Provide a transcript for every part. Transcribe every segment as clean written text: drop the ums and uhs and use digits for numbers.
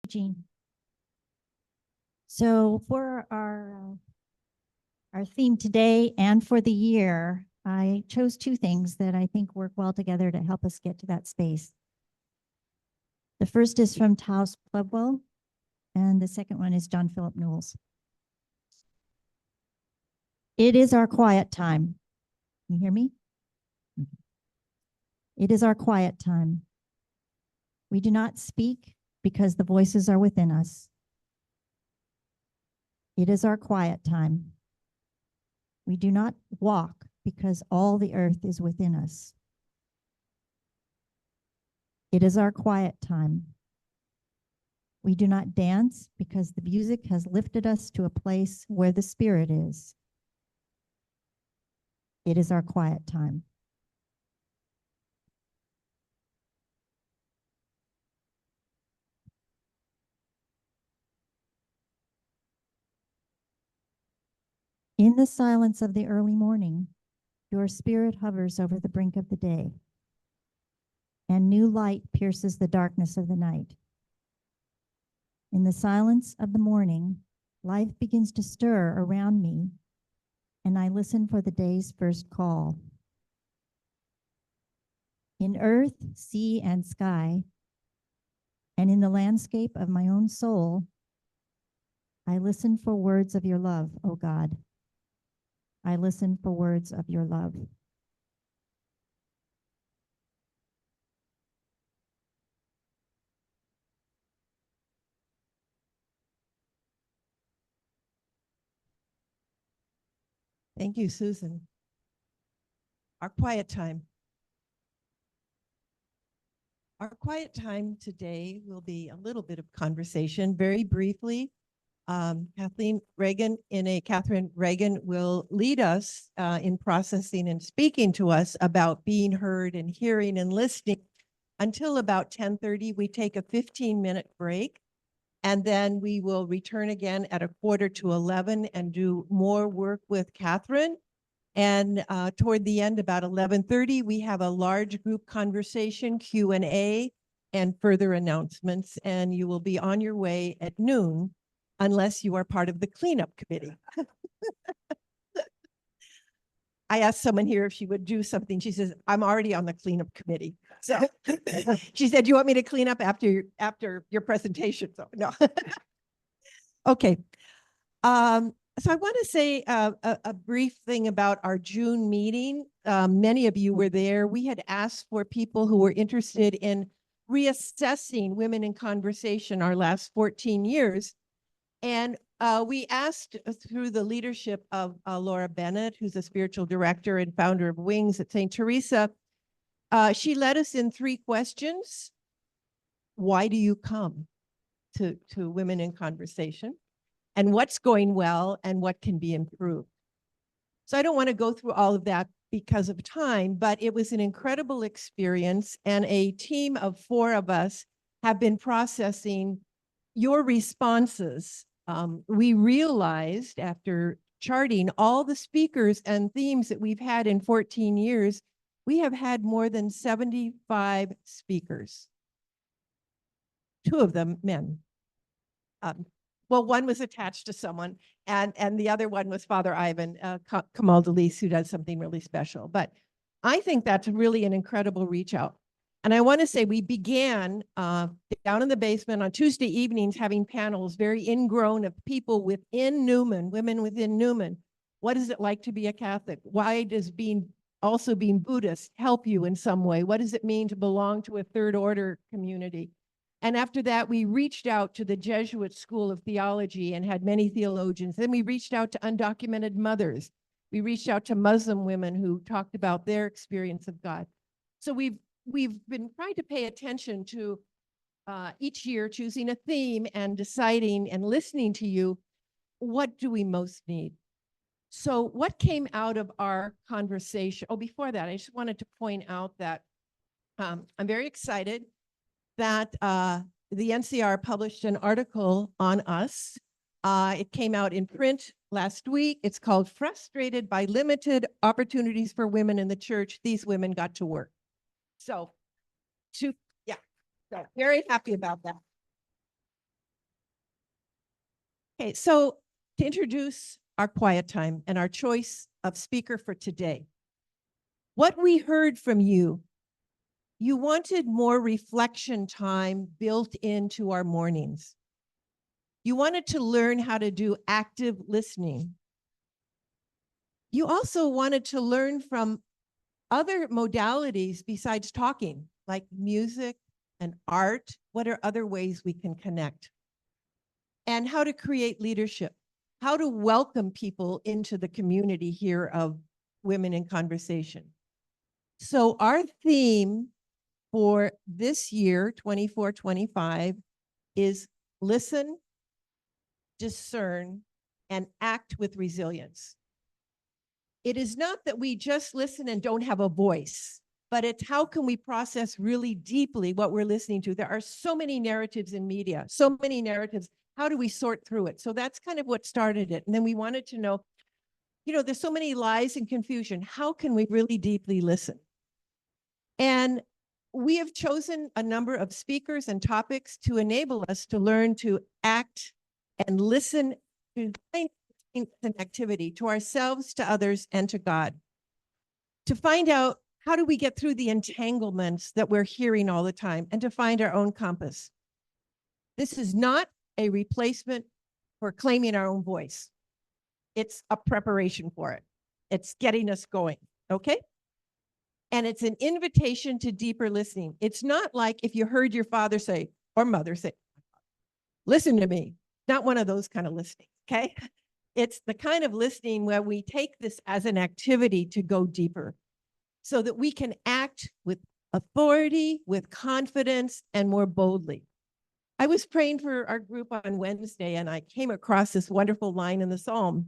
Jean. So for our theme today and for the year, I chose two things that I think work well together to help us get to that space. The first is from Taos Plebwell, and the second one is John Philip Newell's. It is our quiet time. You hear me? It is our quiet time. We do not speak because the voices are within us. It is our quiet time. We do not walk because all the earth is within us. It is our quiet time. We do not dance because the music has lifted us to a place where the Spirit is. It is our quiet time. In the silence of the early morning, your spirit hovers over the brink of the day, and new light pierces the darkness of the night. In the silence of the morning, life begins to stir around me, and I listen for the day's first call. In earth, sea, and sky, and in the landscape of my own soul, I listen for words of your love, O God. I listen for words of your love. Thank you, Susan. Our quiet time. Our quiet time today will be a little bit of conversation, very briefly. Catherine Reagan will lead us in processing and speaking to us about being heard and hearing and listening until about 10:30. We take a 15-minute break, and then we will return again at 11:45 and do more work with Catherine. And toward the end, about 11:30, we have a large group conversation, Q&A, and further announcements. And you will be on your way at noon, unless you are part of the cleanup committee. I asked someone here if she would do something. She says, I'm already on the cleanup committee. So she said, do you want me to clean up after your presentation? So no. Okay. So I want to say a brief thing about our June meeting. Many of you were there. We had asked for people who were interested in reassessing Women in Conversation our last 14 years. And we asked through the leadership of Laura Bennett, who's a spiritual director and founder of Wings at St. Teresa. She led us in 3 questions. Why do you come to Women in Conversation? And what's going well and what can be improved? So I don't want to go through all of that because of time, but it was an incredible experience, and a team of 4 of us have been processing your responses. We realized after charting all the speakers and themes that we've had in 14 years, we have had more than 75 speakers. 2 of them men. Well, one was attached to someone, and the other one was Father Ivan Kamal Delis, who does something really special. But I think that's really an incredible reach out. And I want to say we began down in the basement on Tuesday evenings having panels very ingrown of people within Newman, women within Newman. What is it like to be a Catholic? Why does also being Buddhist help you in some way? What does it mean to belong to a third order community? And after that, we reached out to the Jesuit School of Theology and had many theologians. Then we reached out to undocumented mothers. We reached out to Muslim women who talked about their experience of God. So we've been trying to pay attention to each year choosing a theme and deciding and listening to you, what do we most need? So what came out of our conversation? Oh, before that, I just wanted to point out that I'm very excited that the NCR published an article on us. It came out in print last week. It's called Frustrated by Limited Opportunities for Women in the Church. These women got to work. So, so very happy about that. Okay, so to introduce our quiet time and our choice of speaker for today, what we heard from you, you wanted more reflection time built into our mornings. You wanted to learn how to do active listening. You also wanted to learn from other modalities besides talking, like music and art. What are other ways we can connect? And how to create leadership, how to welcome people into the community here of Women in Conversation. So our theme for this year, 24-25, is listen, discern, and act with resilience. It is not that we just listen and don't have a voice, but it's how can we process really deeply what we're listening to? There are so many narratives in media, so many narratives. How do we sort through it? So that's kind of what started it. And then we wanted to know, there's so many lies and confusion. How can we really deeply listen? And we have chosen a number of speakers and topics to enable us to learn to act and listen to an activity to ourselves, to others, and to God. To find out how do we get through the entanglements that we're hearing all the time and to find our own compass. This is not a replacement for claiming our own voice. It's a preparation for it. It's getting us going, okay? And it's an invitation to deeper listening. It's not like if you heard your father say, or mother say, listen to me, not one of those kind of listening, okay? It's the kind of listening where we take this as an activity to go deeper so that we can act with authority, with confidence, and more boldly. I was praying for our group on Wednesday, and I came across this wonderful line in the Psalm.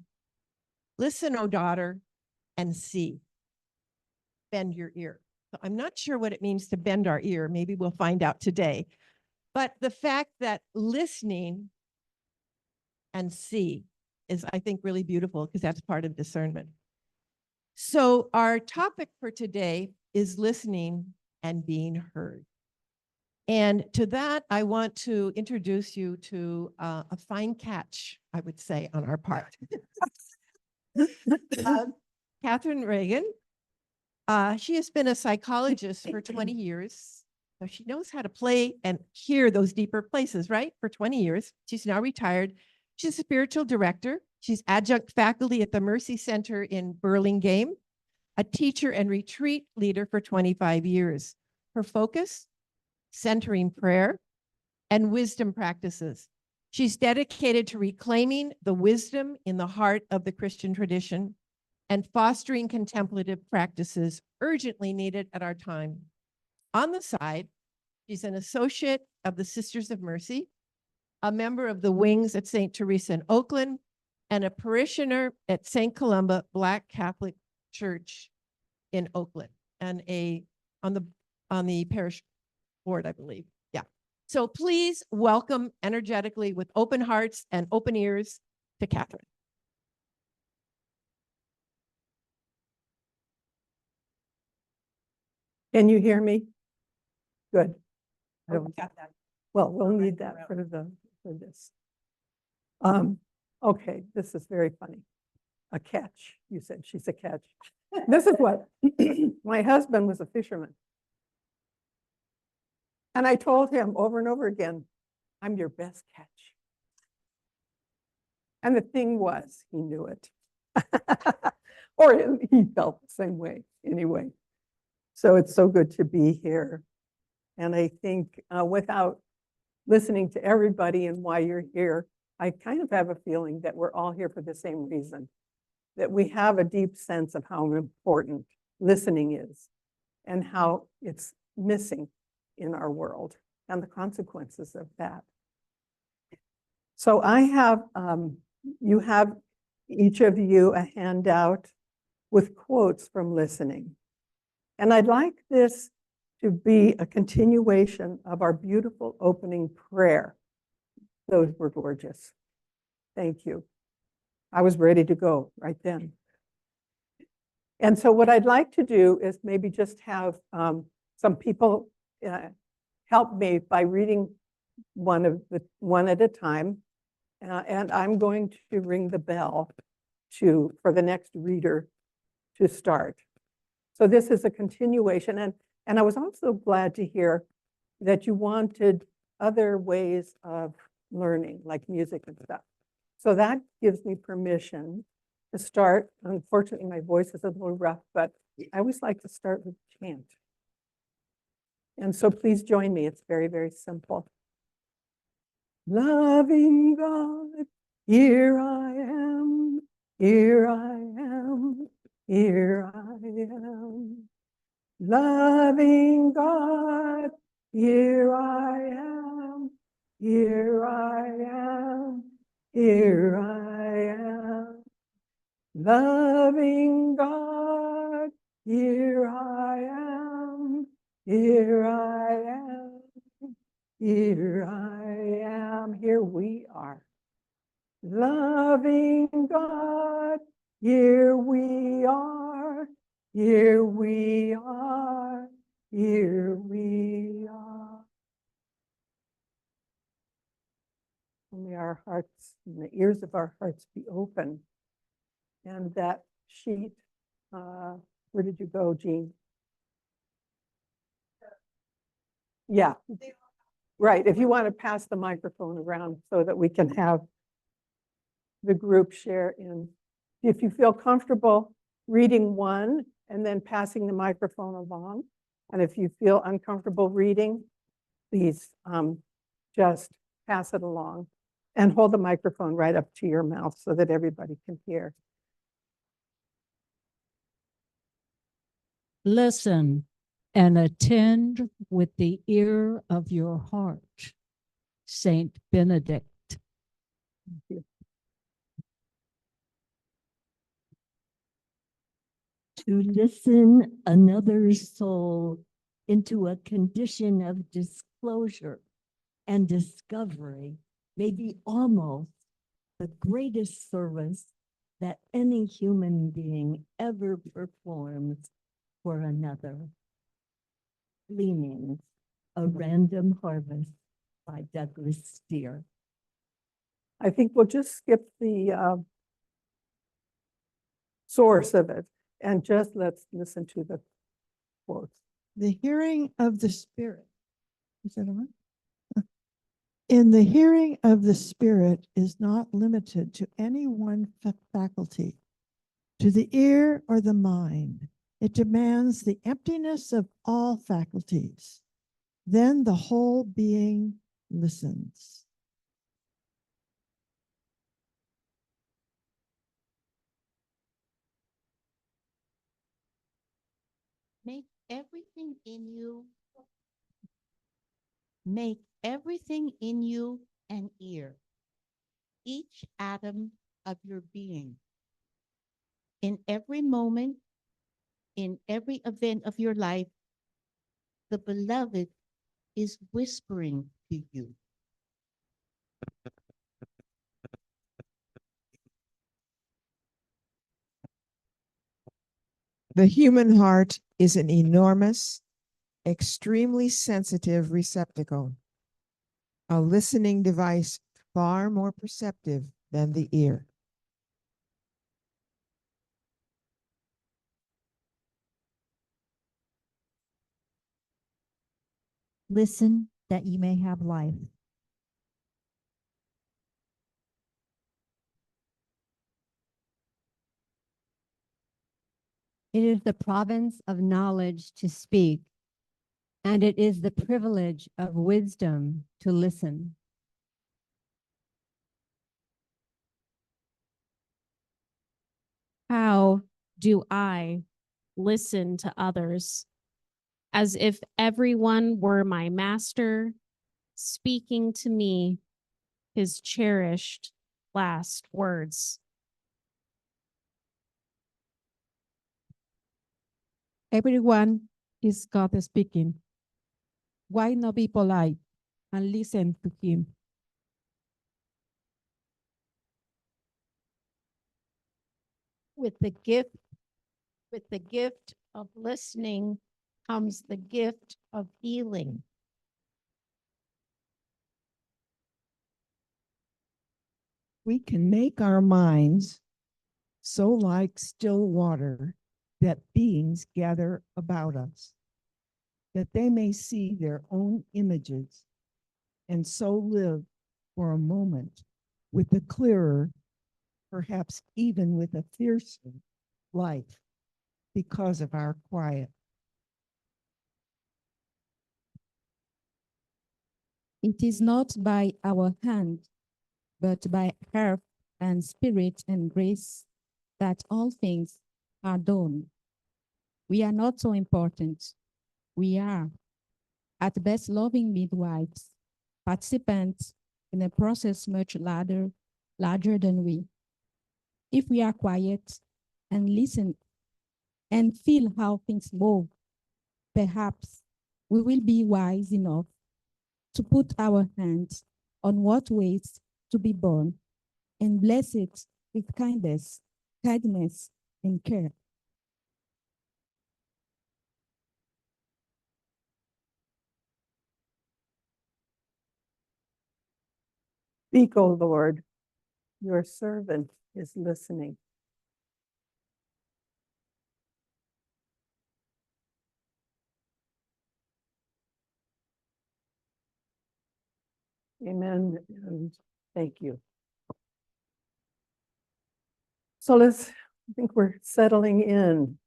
Listen, O daughter, and see. Bend your ear. So I'm not sure what it means to bend our ear. Maybe we'll find out today. But the fact that listening and see is, I think, really beautiful because that's part of discernment. So our topic for today is listening and being heard. And to that, I want to introduce you to a fine catch, I would say, on our part. Catherine Reagan. She has been a psychologist for 20 years. So she knows how to play and hear those deeper places, right? For 20 years. She's now retired. She's a spiritual director. She's adjunct faculty at the Mercy Center in Burlingame, a teacher and retreat leader for 25 years. Her focus, centering prayer and wisdom practices. She's dedicated to reclaiming the wisdom in the heart of the Christian tradition and fostering contemplative practices urgently needed at our time. On the side, she's an associate of the Sisters of Mercy, a member of the Wings at St. Teresa in Oakland, and a parishioner at St. Columba Black Catholic Church in Oakland, and on the parish board, I believe. Yeah. So please welcome energetically with open hearts and open ears to Catherine. Can you hear me? Good. I Oh, don't- got that. Well, we'll need that for this. Okay, this is very funny. A catch, you said she's a catch. This is what, my husband was a fisherman. And I told him over and over again, I'm your best catch. And the thing was, he knew it. Or he felt the same way anyway. So it's so good to be here. And I think without listening to everybody and why you're here, I kind of have a feeling that we're all here for the same reason, that we have a deep sense of how important listening is and how it's missing in our world and the consequences of that. So I have, you have each of you a handout with quotes from listening. And I'd like this to be a continuation of our beautiful opening prayer. Those were gorgeous. Thank you. I was ready to go right then. And so what I'd like to do is maybe just have some people help me by reading one at a time. And I'm going to ring the bell for the next reader to start. So this is a continuation. And I was also glad to hear that you wanted other ways of learning, like music and stuff. So that gives me permission to start. Unfortunately, my voice is a little rough, but I always like to start with chant. And so please join me. It's very, very simple. Loving God, here I am, here I am, here I am. Loving God, here I am, here I am, here I am. Loving God, here I am, here I am, here I am, here we are. Loving God, here we are, here we are, here we are. May our hearts and the ears of our hearts be open. And that sheet, where did you go, Jean? Yeah, right. If you want to pass the microphone around so that we can have the group share in. If you feel comfortable reading one and then passing the microphone along, and if you feel uncomfortable reading, please just pass it along and hold the microphone right up to your mouth so that everybody can hear. Listen and attend with the ear of your heart. Saint Benedict. Thank you. To listen another's soul into a condition of disclosure and discovery may be almost the greatest service that any human being ever performs for another. Gleanings, A Random Harvest by Douglas Steer. I think we'll just skip the source of it and just let's listen to the quotes. The hearing of the Spirit. Is that on? In the hearing of the Spirit is not limited to any one faculty, to the ear or the mind. It demands the emptiness of all faculties. Then the whole being listens. Make everything in you an ear, each atom of your being. In every moment, in every event of your life, the beloved is whispering to you. The human heart is an enormous, extremely sensitive receptacle, a listening device far more perceptive than the ear. Listen that you may have life. It is the province of knowledge to speak, and it is the privilege of wisdom to listen. How do I listen to others as if everyone were my master, speaking to me his cherished last words? Everyone is God speaking. Why not be polite and listen to him? With the gift of listening comes the gift of healing. We can make our minds so like still water that beings gather about us, that they may see their own images and so live for a moment with a clearer, perhaps even with a fiercer life because of our quiet. It is not by our hand, but by earth and spirit and grace that all things are done. We are not so important. We are, at best, loving midwives, participants in a process much larger than we. If we are quiet and listen and feel how things move, perhaps we will be wise enough to put our hands on what waits to be born and bless it with kindness, and care. Speak, O Lord, your servant is listening. Amen, and thank you. So I think we're settling in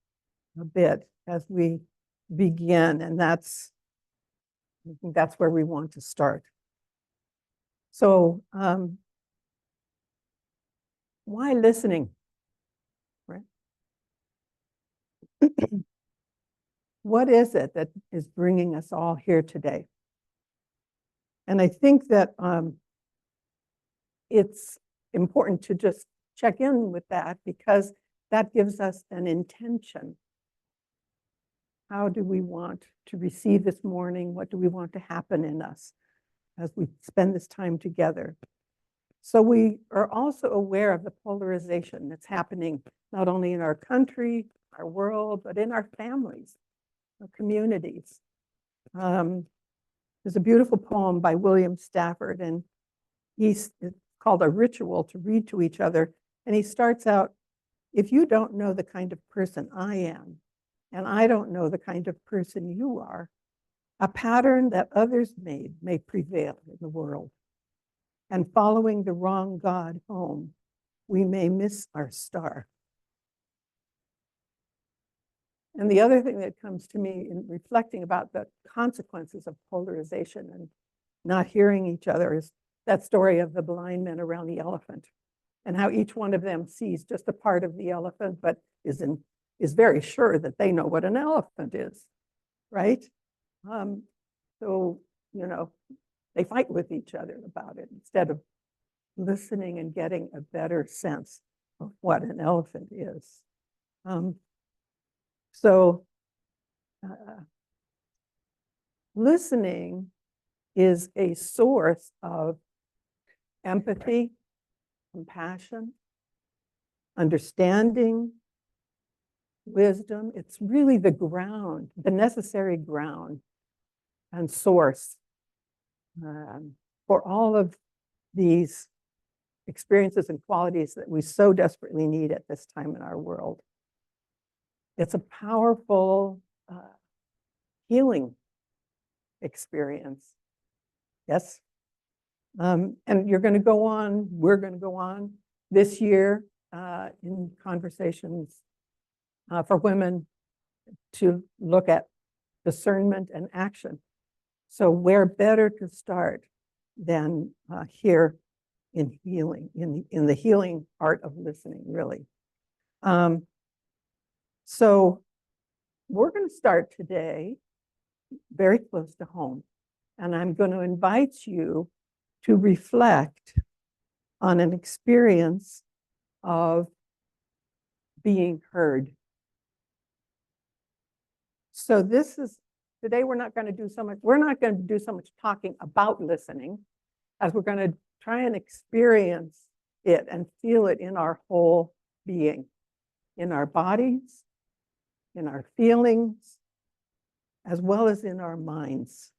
a bit as we begin, and I think that's where we want to start. So, why listening, right? What is it that is bringing us all here today? And I think that it's important to just check in with that, because that gives us an intention. How do we want to receive this morning? What do we want to happen in us as we spend this time together? So we are also aware of the polarization that's happening not only in our country, our world, but in our families, our communities. There's a beautiful poem by William Stafford, and it's called A Ritual to Read to Each Other. And he starts out, if you don't know the kind of person I am, and I don't know the kind of person you are, a pattern that others made may prevail in the world. And following the wrong God home, we may miss our star. And the other thing that comes to me in reflecting about the consequences of polarization and not hearing each other is that story of the blind men around the elephant, and how each one of them sees just a part of the elephant, but is very sure that they know what an elephant is, right? So, they fight with each other about it instead of listening and getting a better sense of what an elephant is. Listening is a source of empathy, compassion, understanding, wisdom. It's really the ground, the necessary ground and source for all of these experiences and qualities that we so desperately need at this time in our world. It's a powerful healing experience. Yes. And you're going to go on, we're going to go on this year in conversations for women to look at discernment and action. So where better to start than here in healing, in the healing art of listening, really. So we're going to start today very close to home. And I'm going to invite you to reflect on an experience of being heard. So today we're not going to do so much talking about listening, as we're going to try and experience it and feel it in our whole being, in our bodies, in our feelings, as well as in our minds.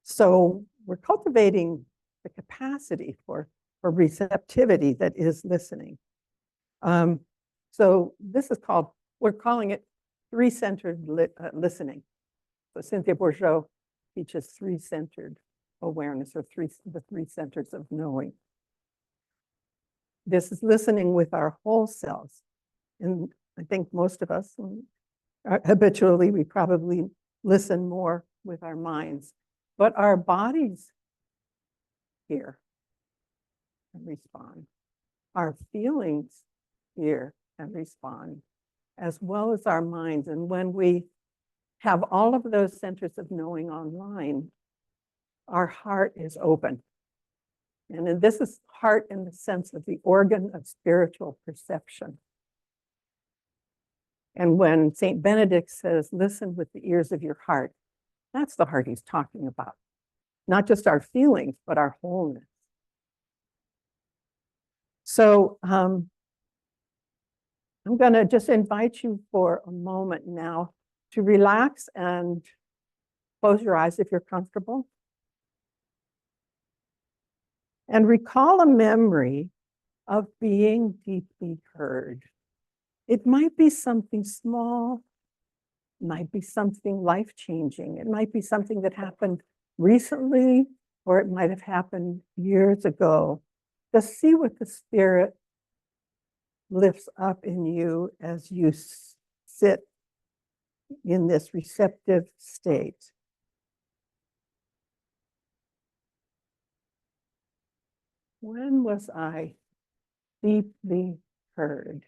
So we're cultivating the capacity for or receptivity that is listening. So this is called, we're calling it three-centered listening. So Cynthia Bourgeot teaches three-centered awareness, or the three centers of knowing. This is listening with our whole selves. And I think most of us, habitually, we probably listen more with our minds, but our bodies hear and respond. Our feelings hear and respond, as well as our minds. And when we have all of those centers of knowing online, our heart is open. And this is heart in the sense of the organ of spiritual perception. And when St. Benedict says, listen with the ears of your heart, that's the heart he's talking about. Not just our feelings, but our wholeness. So I'm going to just invite you for a moment now to relax and close your eyes if you're comfortable. And recall a memory of being deeply heard. It might be something small, might be something life-changing. It might be something that happened recently, or it might have happened years ago. Just see what the Spirit lifts up in you as you sit in this receptive state. When was I deeply heard?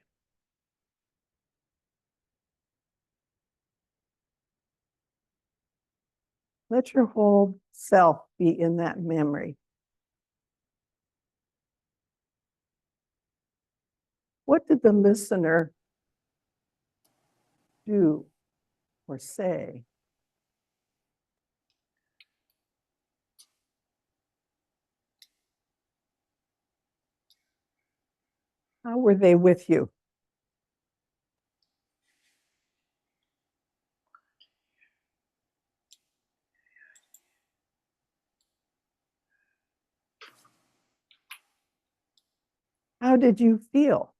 Let your whole self be in that memory. What did the listener do or say? How were they with you? How did you feel?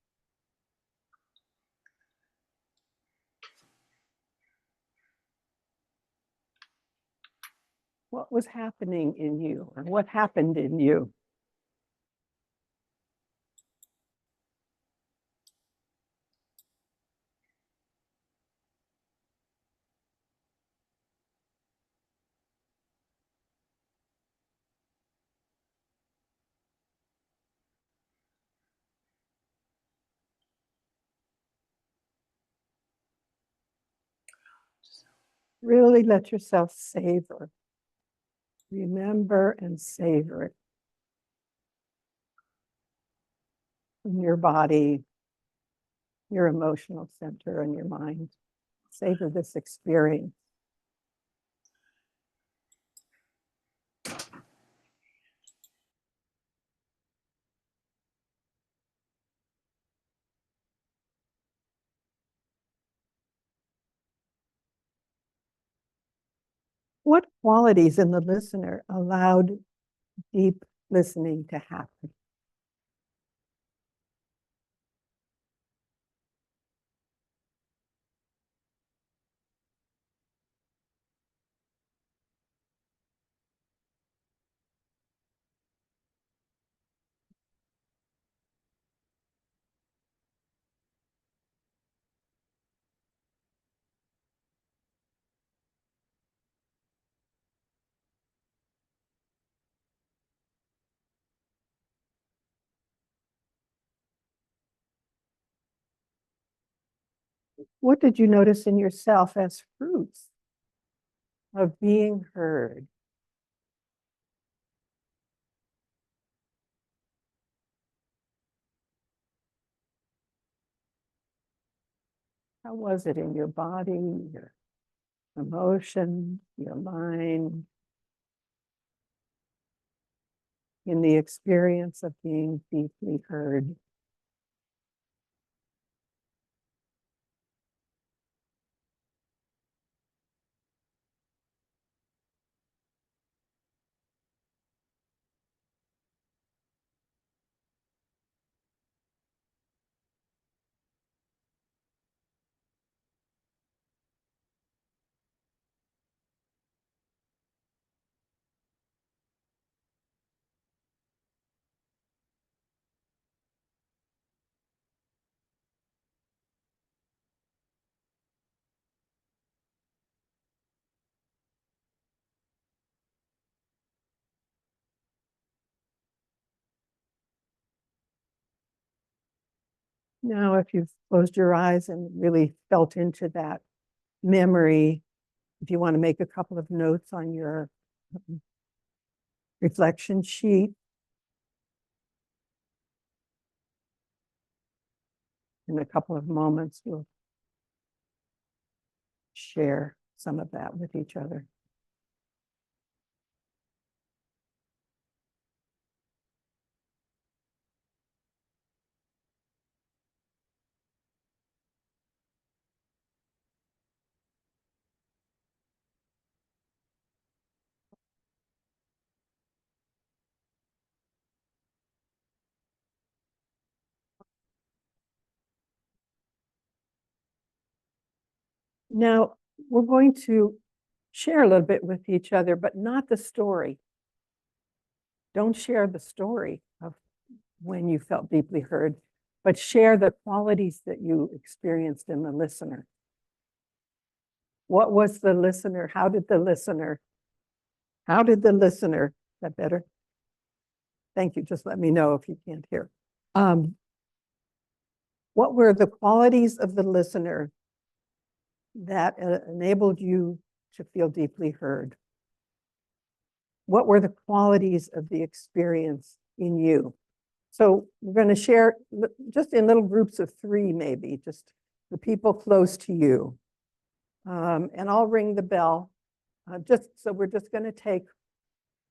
What was happening in you, or what happened in you? Really let yourself savor. Remember and savor it in your body, your emotional center, and your mind. Savor this experience. What qualities in the listener allowed deep listening to happen? What did you notice in yourself as fruits of being heard? How was it in your body, your emotions, your mind, in the experience of being deeply heard? Now, if you've closed your eyes and really felt into that memory, if you want to make a couple of notes on your reflection sheet, in a couple of moments, we'll share some of that with each other. Now, we're going to share a little bit with each other, but not the story. Don't share the story of when you felt deeply heard, but share the qualities that you experienced in the listener. What was the listener? How did the listener, is that better? Thank you. Just let me know if you can't hear. What were the qualities of the listener that enabled you to feel deeply heard? What were the qualities of the experience in you? So we're going to share just in little groups of 3, maybe, just the people close to you. And I'll ring the bell. So we're just going to take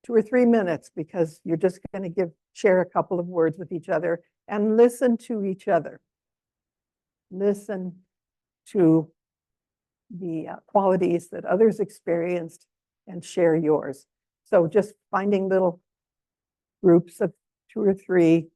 2 or 3 minutes because you're just going to share a couple of words with each other and listen to each other. Listen to the qualities that others experienced and share yours. So just finding little groups of 2 or 3.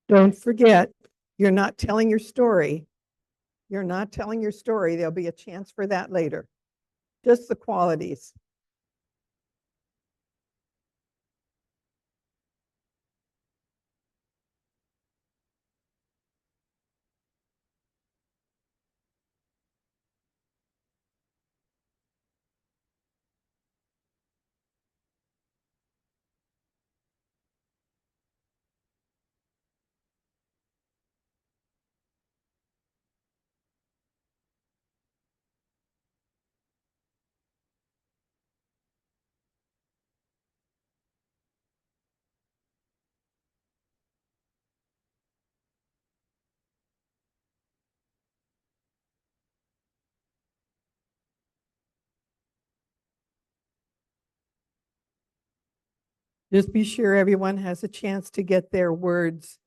Don't forget, you're not telling your story. You're not telling your story. There'll be a chance for that later. Just the qualities. Just be sure everyone has a chance to get their words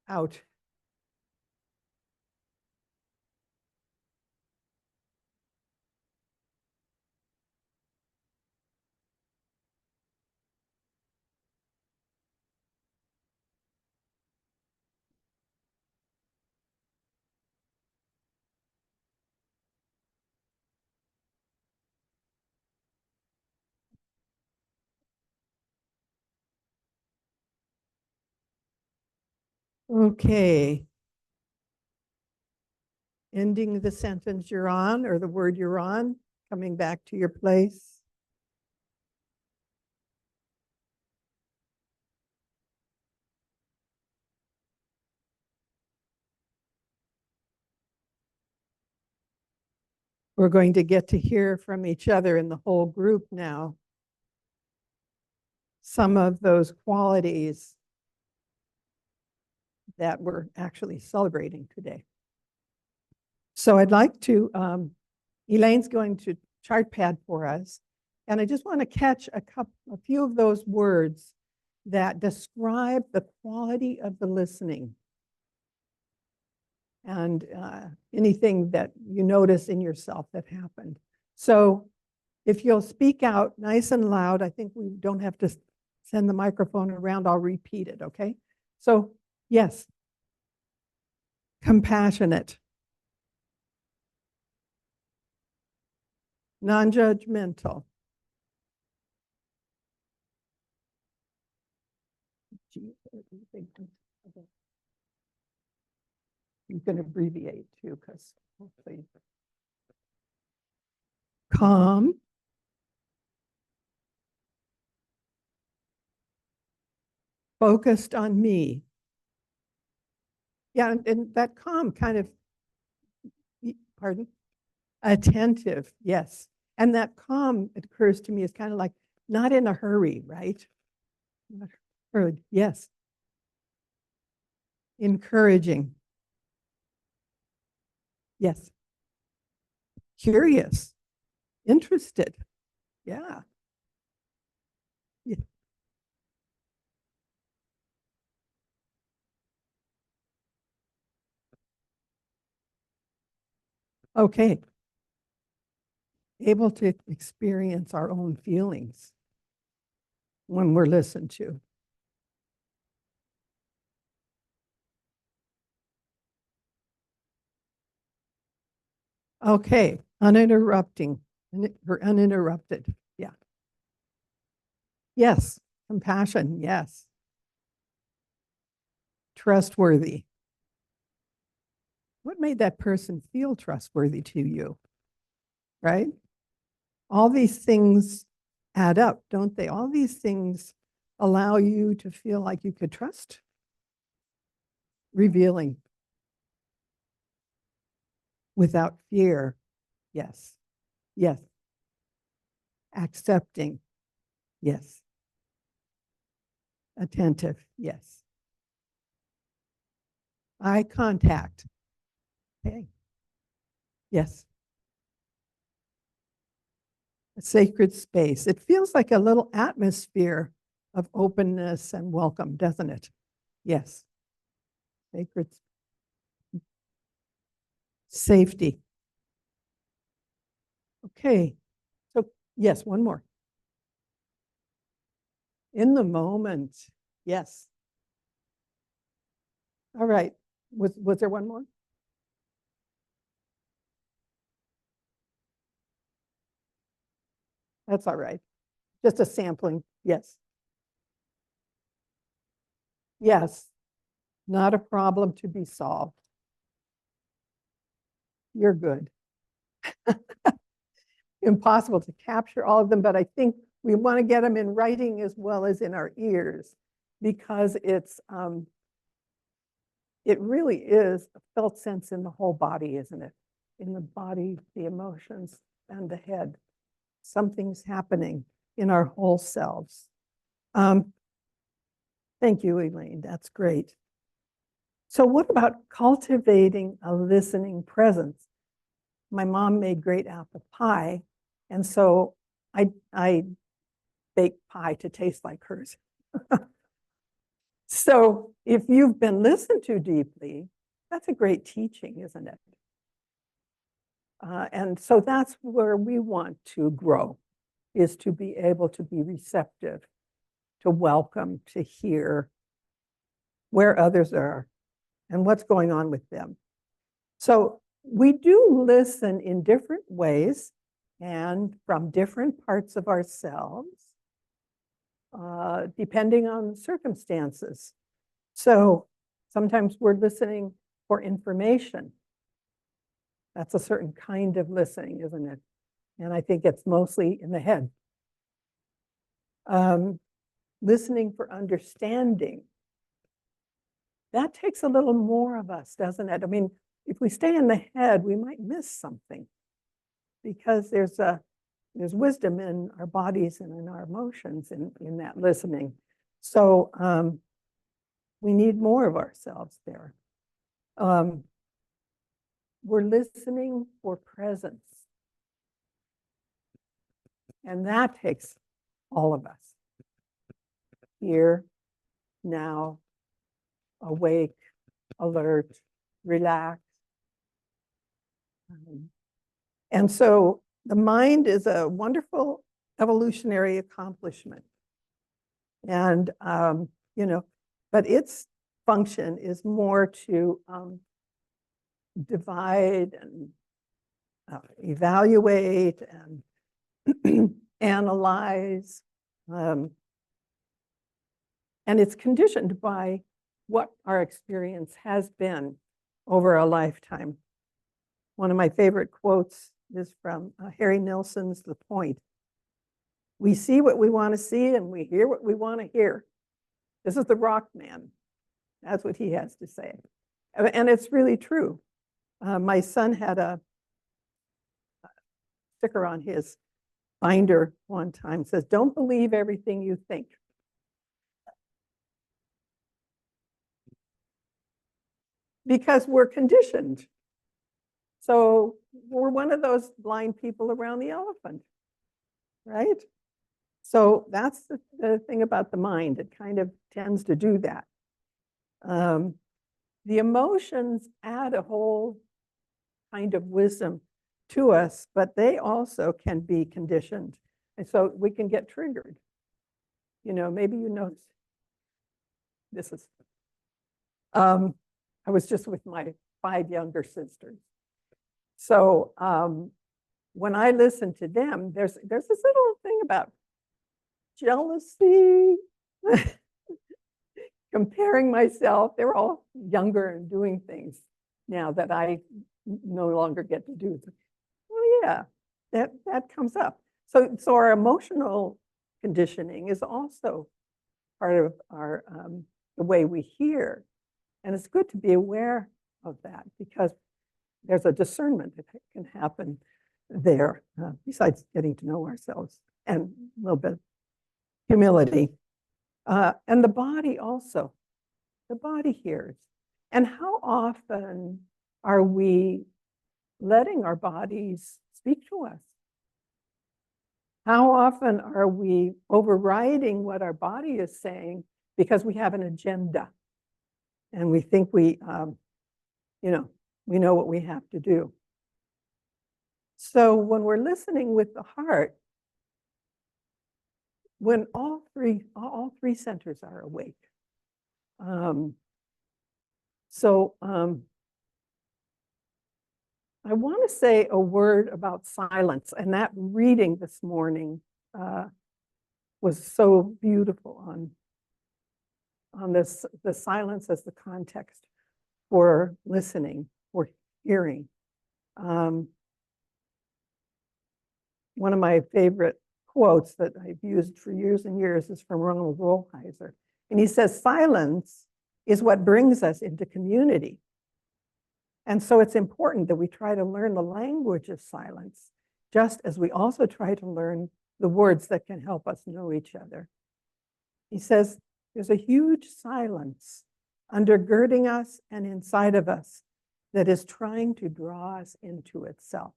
out. Okay. Ending the sentence you're on or the word you're on, coming back to your place. We're going to get to hear from each other in the whole group now. Some of those qualities that we're actually celebrating today. So I'd like to, Elaine's going to chart pad for us. And I just want to catch a few of those words that describe the quality of the listening. and anything that you notice in yourself that happened. So if you'll speak out nice and loud, I think we don't have to send the microphone around. I'll repeat it, okay? So yes, compassionate, non-judgmental, you can abbreviate too, because hopefully calm, focused on me. Yeah, and that calm kind of, pardon? Attentive, yes. And that calm, it occurs to me, is kind of like not in a hurry, right? Not hurried, yes. Encouraging. Yes. Curious. Interested. Yeah. Yeah. Okay. Able to experience our own feelings when we're listened to. Okay, uninterrupting, or uninterrupted, yeah. Yes, compassion, yes. Trustworthy. What made that person feel trustworthy to you, right? All these things add up, don't they? All these things allow you to feel like you could trust. Revealing. Without fear, yes. Yes. Accepting, yes. Attentive, yes. Eye contact, okay. Yes. A sacred space. It feels like a little atmosphere of openness and welcome, doesn't it? Yes. Sacred. Safety. Okay. So yes, one more. In the moment. Yes. All right. Was there one more? That's all right. Just a sampling. Yes. Yes. Not a problem to be solved. You're good. Impossible to capture all of them, but I think we want to get them in writing as well as in our ears, because it really is a felt sense in the whole body, isn't it? In the body, the emotions, and the head. Something's happening in our whole selves. Thank you, Elaine. That's great. So what about cultivating a listening presence? My mom made great apple pie, and so I baked pie to taste like hers. So if you've been listened to deeply, that's a great teaching, isn't it? And so that's where we want to grow, is to be able to be receptive, to welcome, to hear where others are and what's going on with them. So we do listen in different ways and from different parts of ourselves, depending on circumstances. So sometimes we're listening for information. That's a certain kind of listening, isn't it? And I think it's mostly in the head. Listening for understanding. That takes a little more of us, doesn't it? I mean, if we stay in the head, we might miss something, because there's wisdom in our bodies and in our emotions in that listening. So we need more of ourselves there. We're listening for presence. And that takes all of us. Here, now, awake, alert, relaxed, And so the mind is a wonderful evolutionary accomplishment. And, you know, but its function is more to divide and evaluate and analyze. And it's conditioned by what our experience has been over a lifetime. One of my favorite quotes is from Harry Nilsson's The Point. We see what we want to see and we hear what we want to hear. This is the rock man. That's what he has to say. And it's really true. My son had a sticker on his binder one time, says, "Don't believe everything you think." Because we're conditioned. So we're one of those blind people around the elephant, right? So that's the thing about the mind. It kind of tends to do that. The emotions add a whole kind of wisdom to us, but they also can be conditioned. And so we can get triggered. You know, maybe you notice, this is, I was just with my 5 younger sisters. So when I listen to them, there's this little thing about jealousy, comparing myself. They're all younger and doing things now that I no longer get to do. Oh yeah, that comes up. So our emotional conditioning is also part of our the way we hear. And it's good to be aware of that because there's a discernment that can happen there, besides getting to know ourselves and a little bit of humility. And the body also, the body hears. And how often are we letting our bodies speak to us? How often are we overriding what our body is saying because we have an agenda and we think we, you know, we know what we have to do. So when we're listening with the heart, when all three centers are awake. I want to say a word about silence, and that reading this morning was so beautiful on this, the silence as the context for listening, for hearing. One of my favorite quotes that I've used for years and years is from Ronald Rolheiser. And he says, "Silence is what brings us into community." And so it's important that we try to learn the language of silence, just as we also try to learn the words that can help us know each other. He says, there's a huge silence undergirding us and inside of us that is trying to draw us into itself.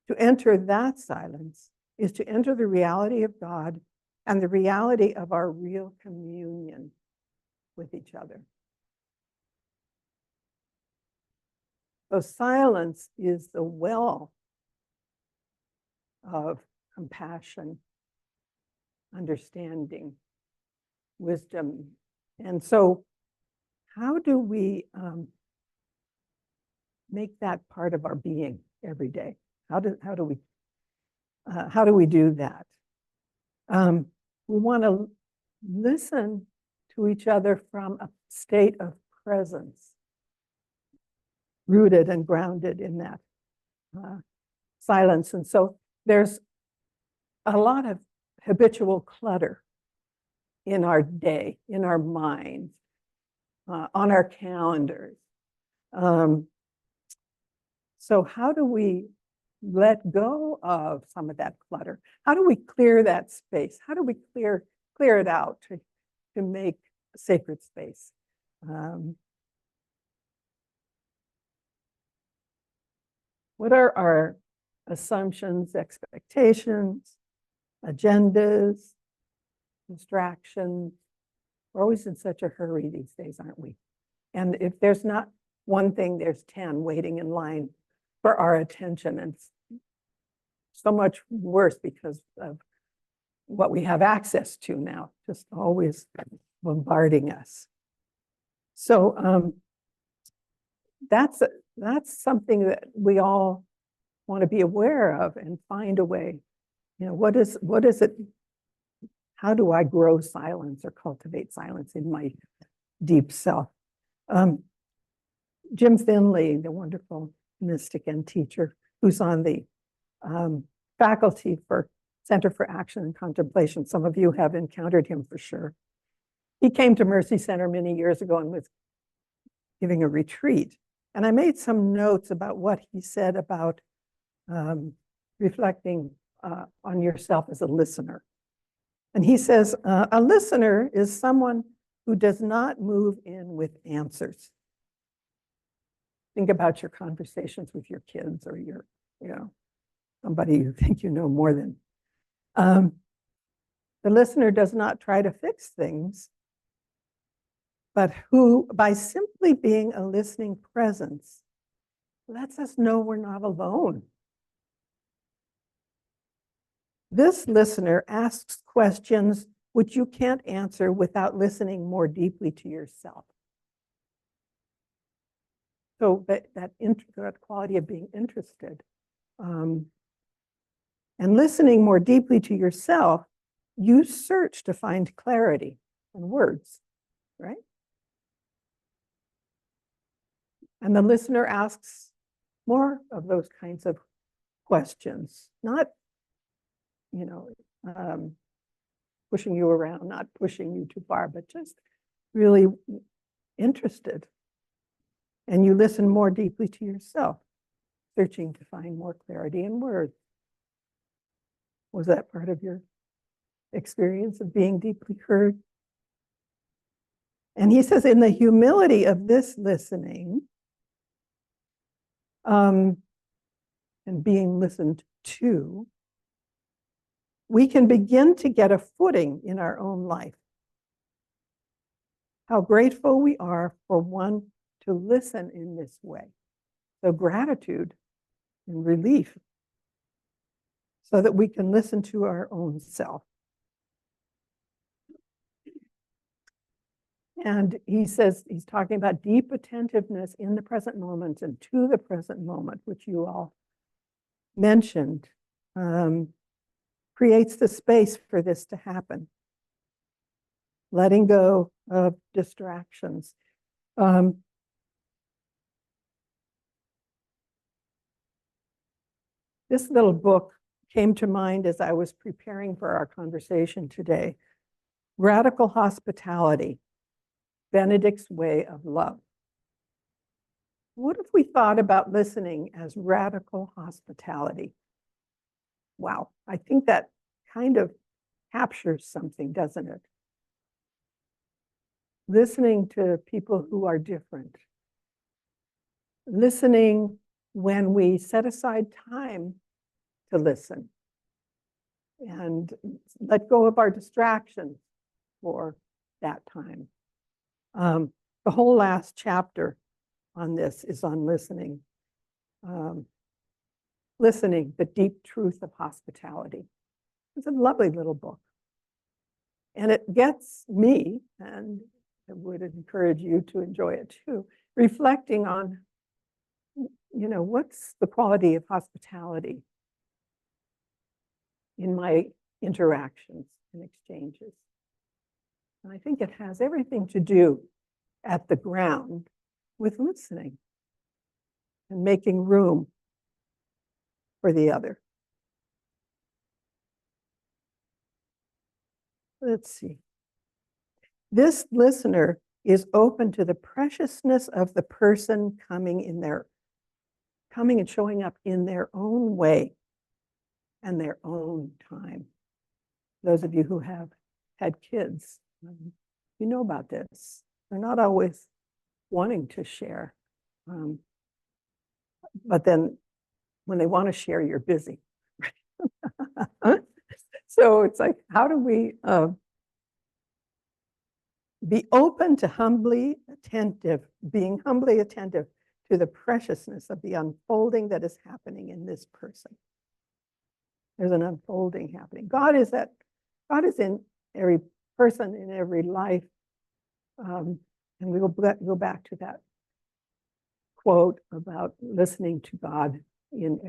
To enter that silence is to enter the reality of God and the reality of our real communion with each other. So silence is the well of compassion, understanding, wisdom. And so how do we make that part of our being every day? How do we do that? We want to listen to each other from a state of presence, rooted and grounded in that silence. And so there's a lot of habitual clutter in our day, in our minds, on our calendars. So how do we let go of some of that clutter? How do we clear that space? How do we clear it out to make sacred space? What are our assumptions, expectations, agendas, distractions? We're always in such a hurry these days, aren't we? And if there's not one thing, there's 10 waiting in line for our attention. And it's so much worse because of what we have access to now, just always bombarding us. So that's something that we all want to be aware of and find a way. You know, what is it? How do I grow silence or cultivate silence in my deep self? Jim Finley, the wonderful mystic and teacher, who's on the faculty for Center for Action and Contemplation. Some of you have encountered him for sure. He came to Mercy Center many years ago and was giving a retreat. And I made some notes about what he said about reflecting on yourself as a listener. And he says, a listener is someone who does not move in with answers. Think about your conversations with your kids or your, somebody you think you know more than. The listener does not try to fix things, but who, by simply being a listening presence, lets us know we're not alone. This listener asks questions which you can't answer without listening more deeply to yourself. So that quality of being interested. And listening more deeply to yourself, you search to find clarity in words, right? And the listener asks more of those kinds of questions, not, pushing you around, not pushing you too far, but just really interested. And you listen more deeply to yourself, searching to find more clarity in words. Was that part of your experience of being deeply heard? And he says, in the humility of this listening, and being listened to, we can begin to get a footing in our own life. How grateful we are for one to listen in this way. So gratitude and relief, so that we can listen to our own self. And he says, he's talking about deep attentiveness in the present moment and to the present moment, which you all mentioned, creates the space for this to happen. Letting go of distractions. This little book came to mind as I was preparing for our conversation today. Radical Hospitality, Benedict's Way of Love. What if we thought about listening as radical hospitality? Wow, I think that kind of captures something, doesn't it? Listening to people who are different. Listening when we set aside time to listen and let go of our distractions for that time. The whole last chapter on this is on listening. Listening, the deep truth of hospitality. It's a lovely little book. And it gets me, and I would encourage you to enjoy it too, reflecting on, what's the quality of hospitality in my interactions and exchanges. And I think it has everything to do at the ground with listening and making room for the other. Let's see. This listener is open to the preciousness of the person coming and showing up in their own way and their own time. Those of you who have had kids, you know about this. They're not always wanting to share. But then when they want to share, you're busy. So it's like, how do we be open to being humbly attentive to the preciousness of the unfolding that is happening in this person. There's an unfolding happening. God is in every person, in every life. And we will go back to that quote about listening to God in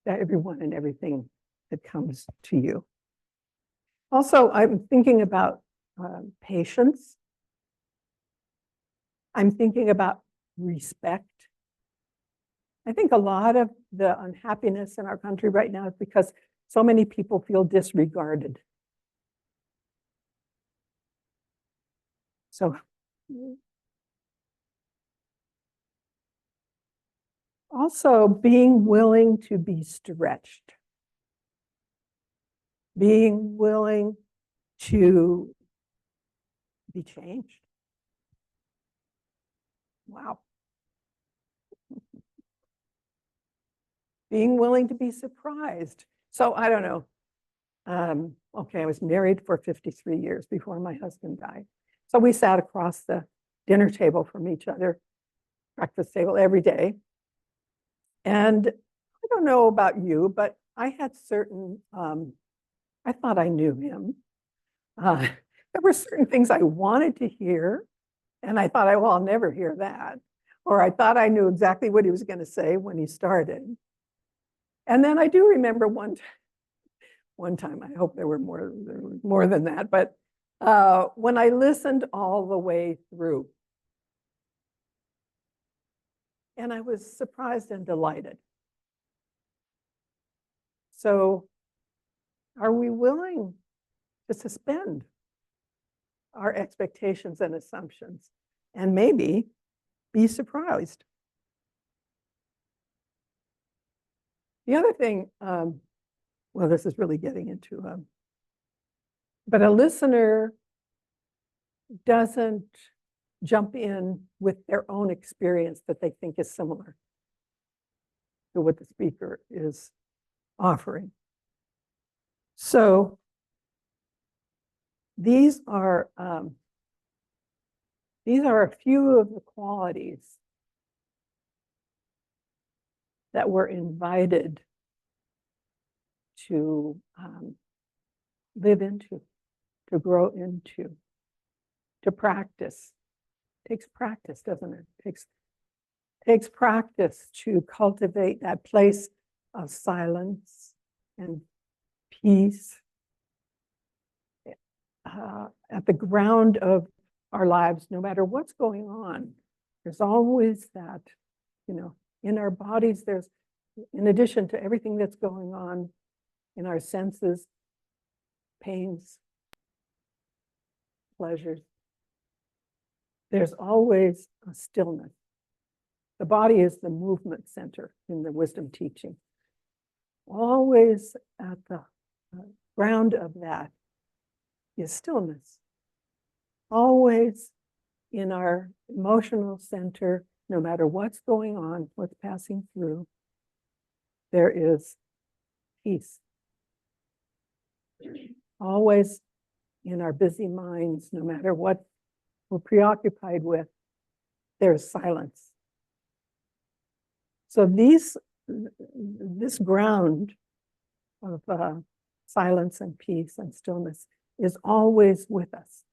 everyone and everything that comes to you. Also, I'm thinking about patience. I'm thinking about respect. I think a lot of the unhappiness in our country right now is because so many people feel disregarded. So also being willing to be stretched, being willing to be changed. Wow. Being willing to be surprised. So I don't know. Okay, I was married for 53 years before my husband died. So we sat across the dinner table from each other, breakfast table every day. And I don't know about you, but I had certain, I thought I knew him. There were certain things I wanted to hear, and I thought, well, I'll never hear that. Or I thought I knew exactly what he was going to say when he started. And then I do remember one time, I hope there were more than that, but when I listened all the way through, and I was surprised and delighted. So are we willing to suspend our expectations and assumptions and maybe be surprised? The other thing, well, this is really getting into, but a listener doesn't jump in with their own experience that they think is similar to what the speaker is offering. So these are a few of the qualities that we're invited to live into, to grow into, to practice. It takes practice, doesn't it? It takes practice to cultivate that place of silence and peace at the ground of our lives, no matter what's going on. There's always that, in our bodies, there's, in addition to everything that's going on in our senses, pains, pleasures, there's always a stillness. The body is the movement center in the wisdom teaching. Always at the ground of that is stillness. Always in our emotional center, no matter what's going on, what's passing through, there is peace. Always in our busy minds, no matter what we're preoccupied with, there's silence. So this ground of silence and peace and stillness is always with us.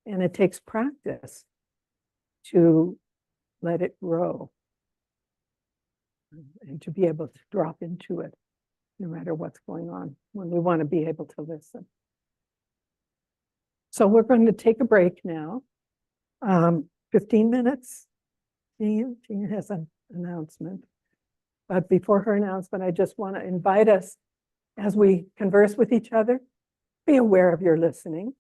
And it takes practice to let it grow and to be able to drop into it no matter what's going on when we want to be able to listen. So we're going to take a break now. 15 minutes. Jean has an announcement. But before her announcement, I just want to invite us as we converse with each other, be aware of your listening.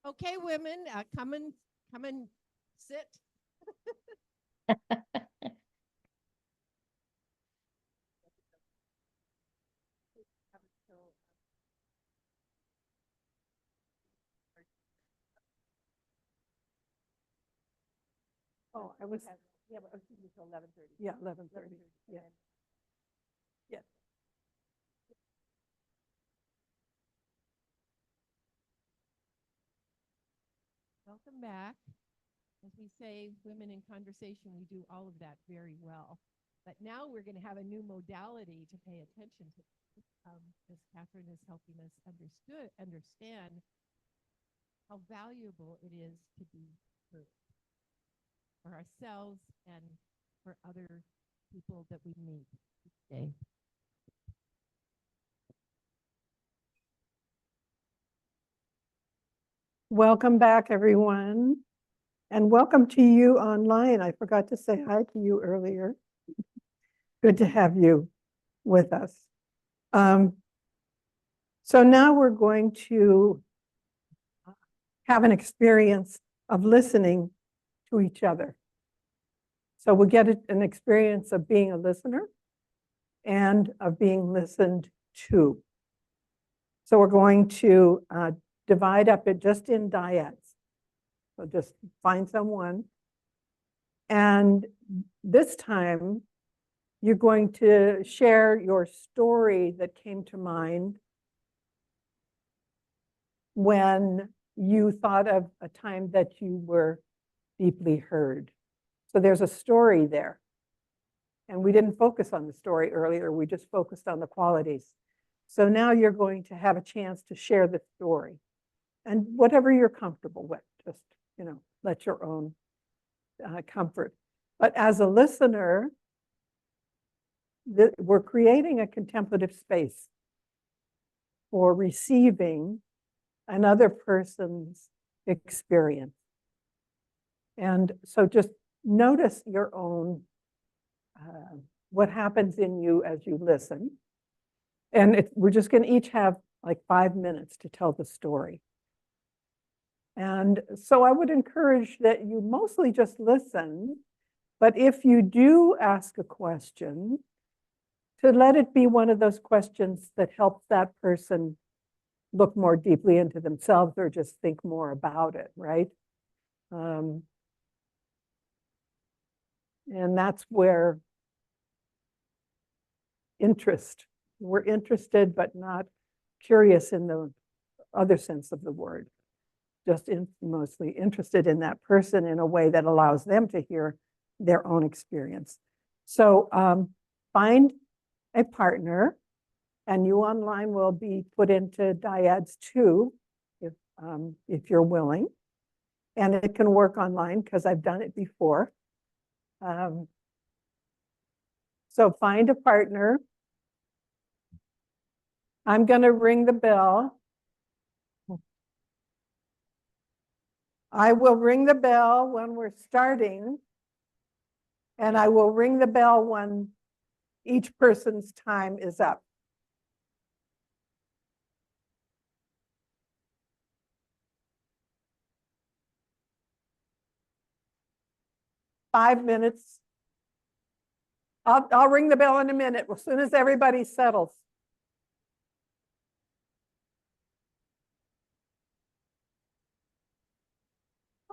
Okay, women, come and sit. Oh, I was, yeah, but I was thinking until 11:30. Yeah, 11:30, yeah. Yeah. Welcome back. As we say, women in conversation, we do all of that very well. But now we're going to have a new modality to pay attention to. As Catherine is helping us understand how valuable it is to be heard for ourselves and for other people that we meet today. Welcome back, everyone. And welcome to you online. I forgot to say hi to you earlier. Good to have you with us. So now we're going to have an experience of listening to each other. So we'll get an experience of being a listener and of being listened to. So we're going to divide up it just in dyads. So just find someone. And this time, you're going to share your story that came to mind when you thought of a time that you were deeply heard. So there's a story there. And we didn't focus on the story earlier, we just focused on the qualities. So now you're going to have a chance to share the story. And whatever you're comfortable with, just, let your own comfort. But as a listener, we're creating a contemplative space for receiving another person's experience. And so just notice your own, what happens in you as you listen. And we're just going to each have like 5 minutes to tell the story. And so I would encourage that you mostly just listen, but if you do ask a question, to let it be one of those questions that helps that person look more deeply into themselves or just think more about it, right? And that's where we're interested, but not curious in the other sense of the word. Just mostly interested in that person in a way that allows them to hear their own experience. So find a partner, and you online will be put into dyads too, if you're willing. And it can work online because I've done it before. So find a partner. I'm going to ring the bell. I will ring the bell when we're starting, and I will ring the bell when each person's time is up. Five minutes. I'll ring the bell in a minute as soon as everybody settles.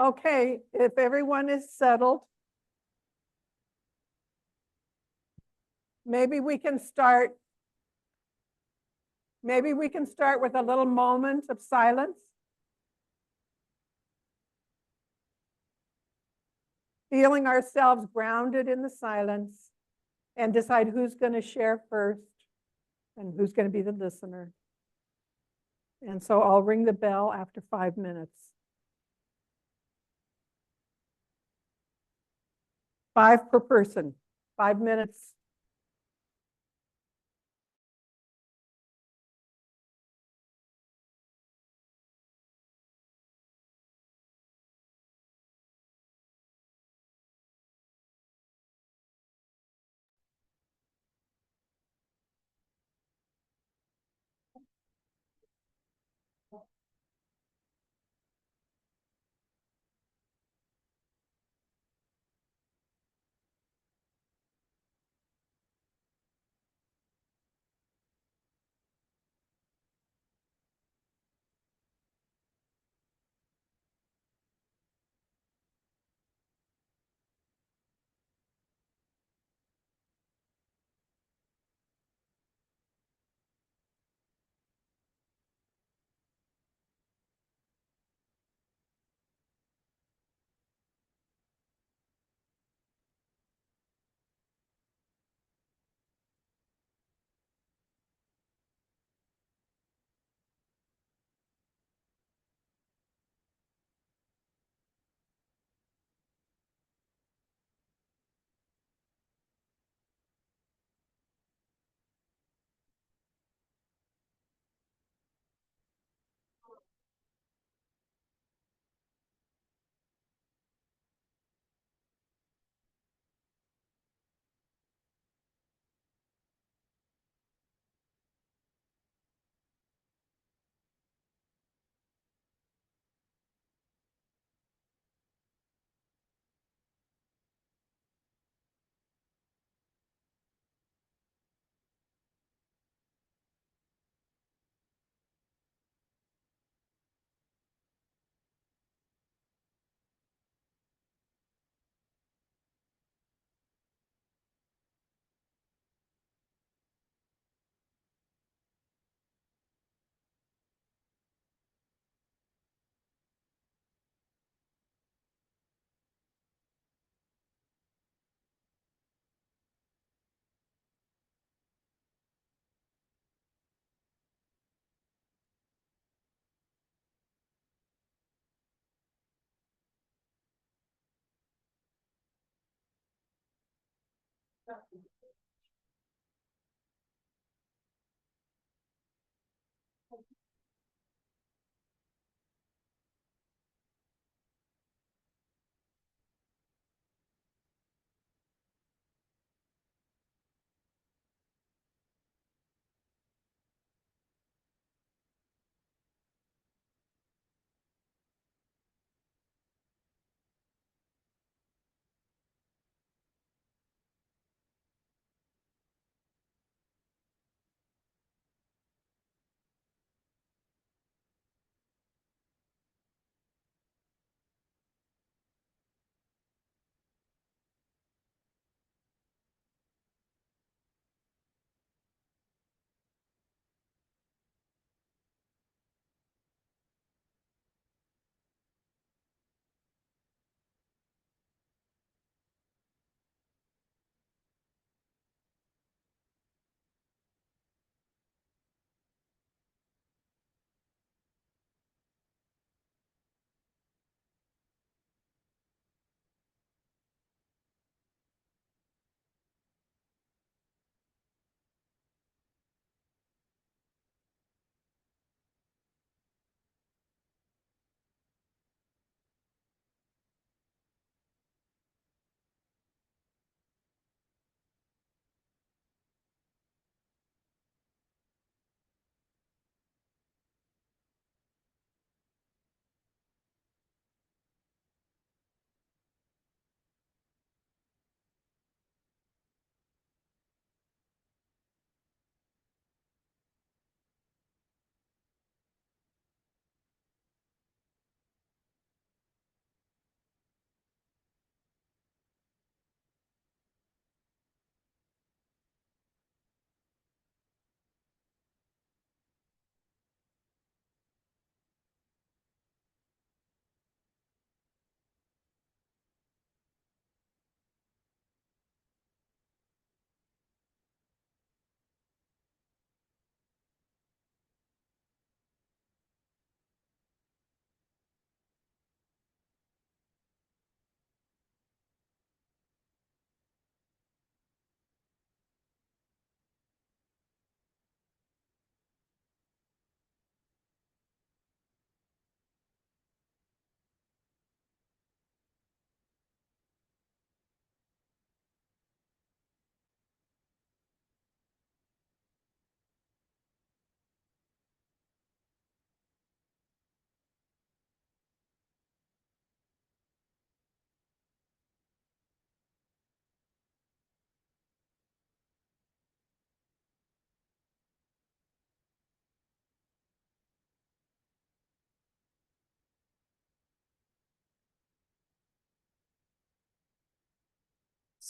Okay, if everyone is settled, maybe we can start with a little moment of silence. Feeling ourselves grounded in the silence, and decide who's going to share first and who's going to be the listener. And so I'll ring the bell after 5 minutes. 5 per person, 5 minutes.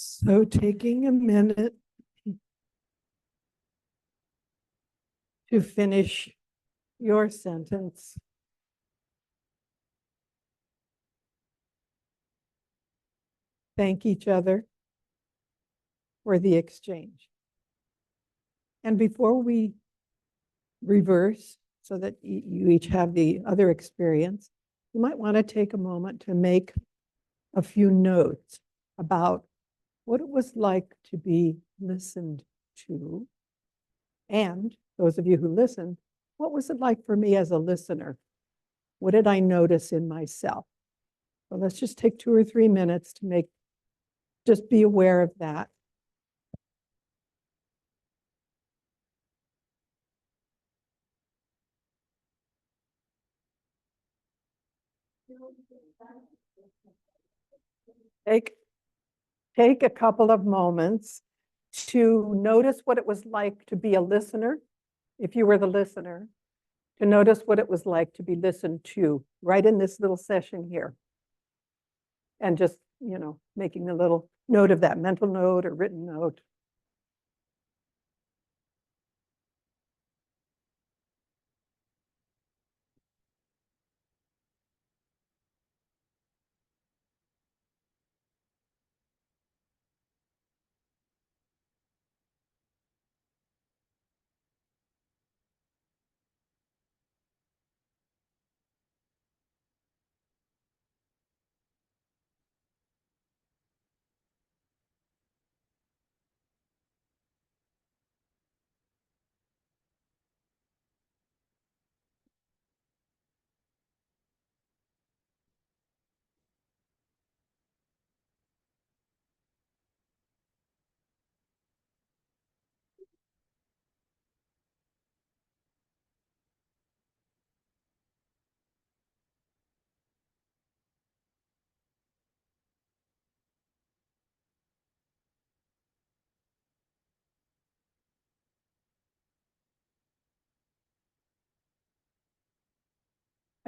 So taking a minute to finish your sentence. Thank each other for the exchange. And before we reverse so that you each have the other experience, you might want to take a moment to make a few notes about what it was like to be listened to. And those of you who listened, what was it like for me as a listener? What did I notice in myself? So let's just take 2 or 3 minutes to just be aware of that. Take a couple of moments to notice what it was like to be a listener, if you were the listener, to notice what it was like to be listened to right in this little session here. And just, making a little note of that, mental note or written note.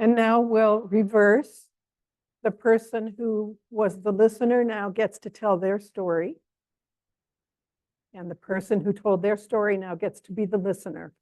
And now we'll reverse. The person who was the listener now gets to tell their story. And the person who told their story now gets to be the listener.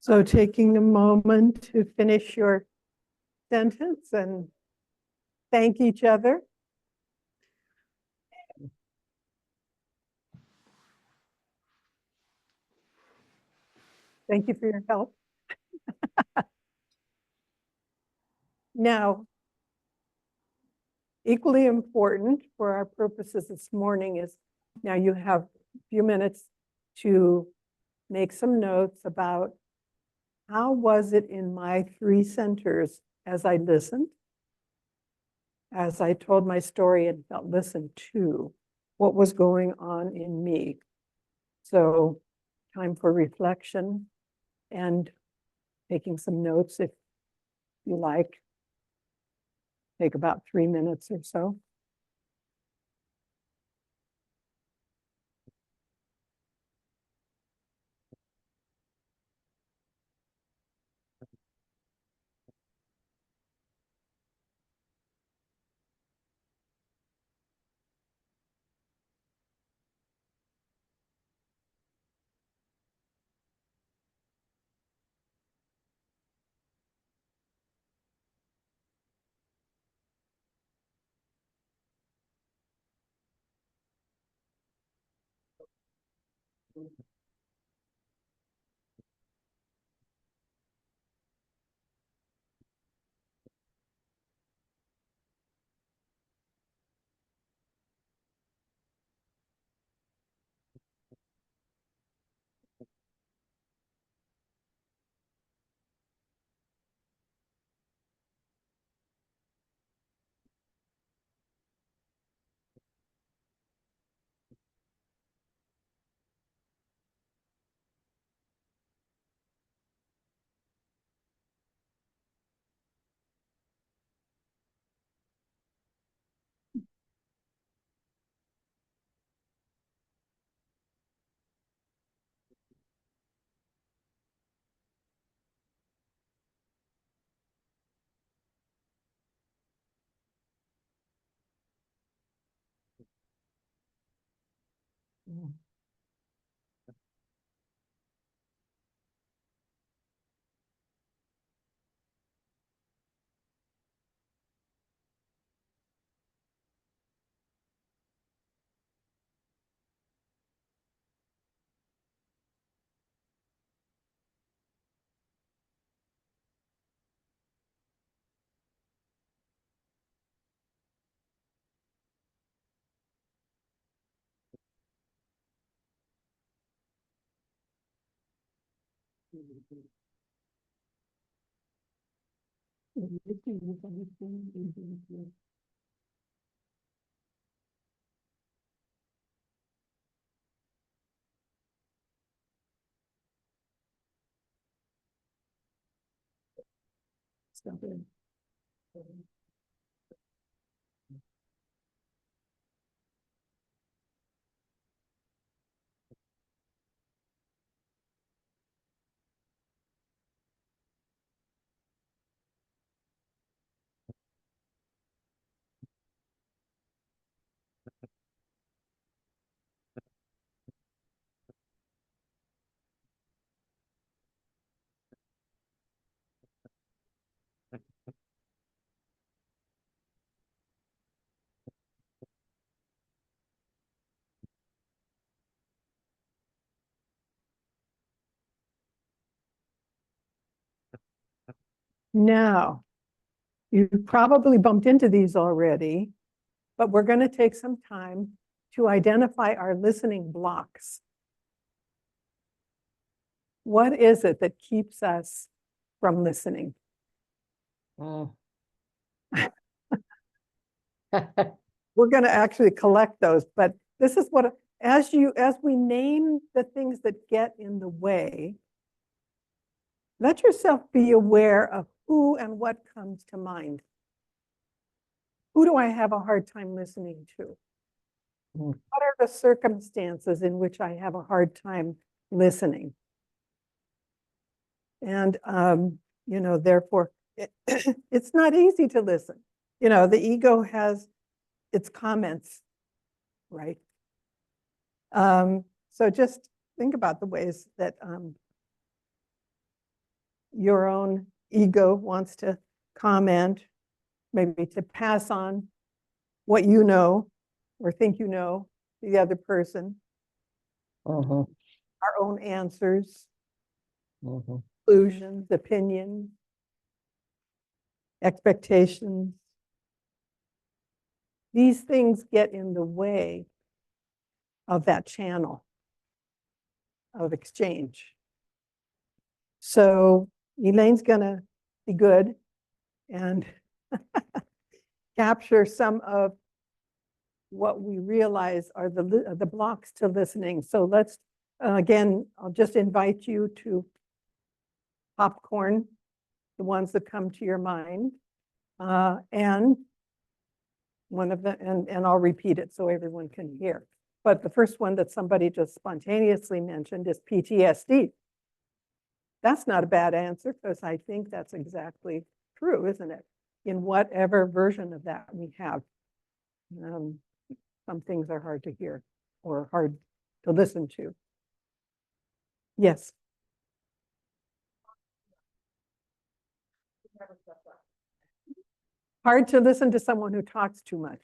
So taking a moment to finish your sentence and thank each other. Thank you for your help. Now, equally important for our purposes this morning is now you have a few minutes to make some notes about how was it in my three centers as I listened, as I told my story and felt listened to, what was going on in me. So time for reflection and taking some notes if you like. Take about 3 minutes or so. Now, you probably bumped into these already, but we're going to take some time to identify our listening blocks. What is it that keeps us from listening? We're going to actually collect those, but this is what, as we name the things that get in the way, let yourself be aware of who and what comes to mind. Who do I have a hard time listening to? What are the circumstances in which I have a hard time listening? And, therefore, it's not easy to listen. The ego has its comments, right? So just think about the ways that your own ego wants to comment, maybe to pass on what you know or think you know to the other person. Our own answers, conclusions, opinions, expectations. These things get in the way of that channel of exchange. So Elaine's gonna be good and capture some of what we realize are the blocks to listening. So let's, again, I'll just invite you to popcorn, the ones that come to your mind, and one of them, and I'll repeat it so everyone can hear. But the first one that somebody just spontaneously mentioned is PTSD. That's not a bad answer, because I think that's exactly true, isn't it? In whatever version of that we have. Some things are hard to hear or hard to listen to. Yes. Hard to listen to someone who talks too much.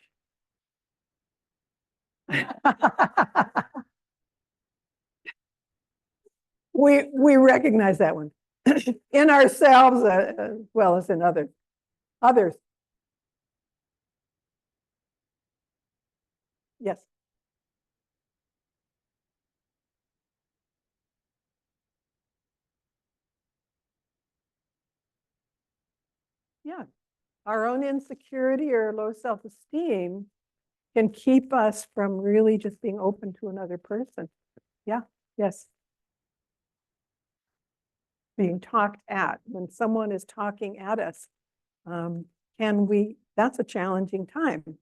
We recognize that one in ourselves as well as in others. Yes. Yeah. Our own insecurity or low self-esteem can keep us from really just being open to another person. Yeah. Yes. Being talked at. When someone is talking at us, that's a challenging time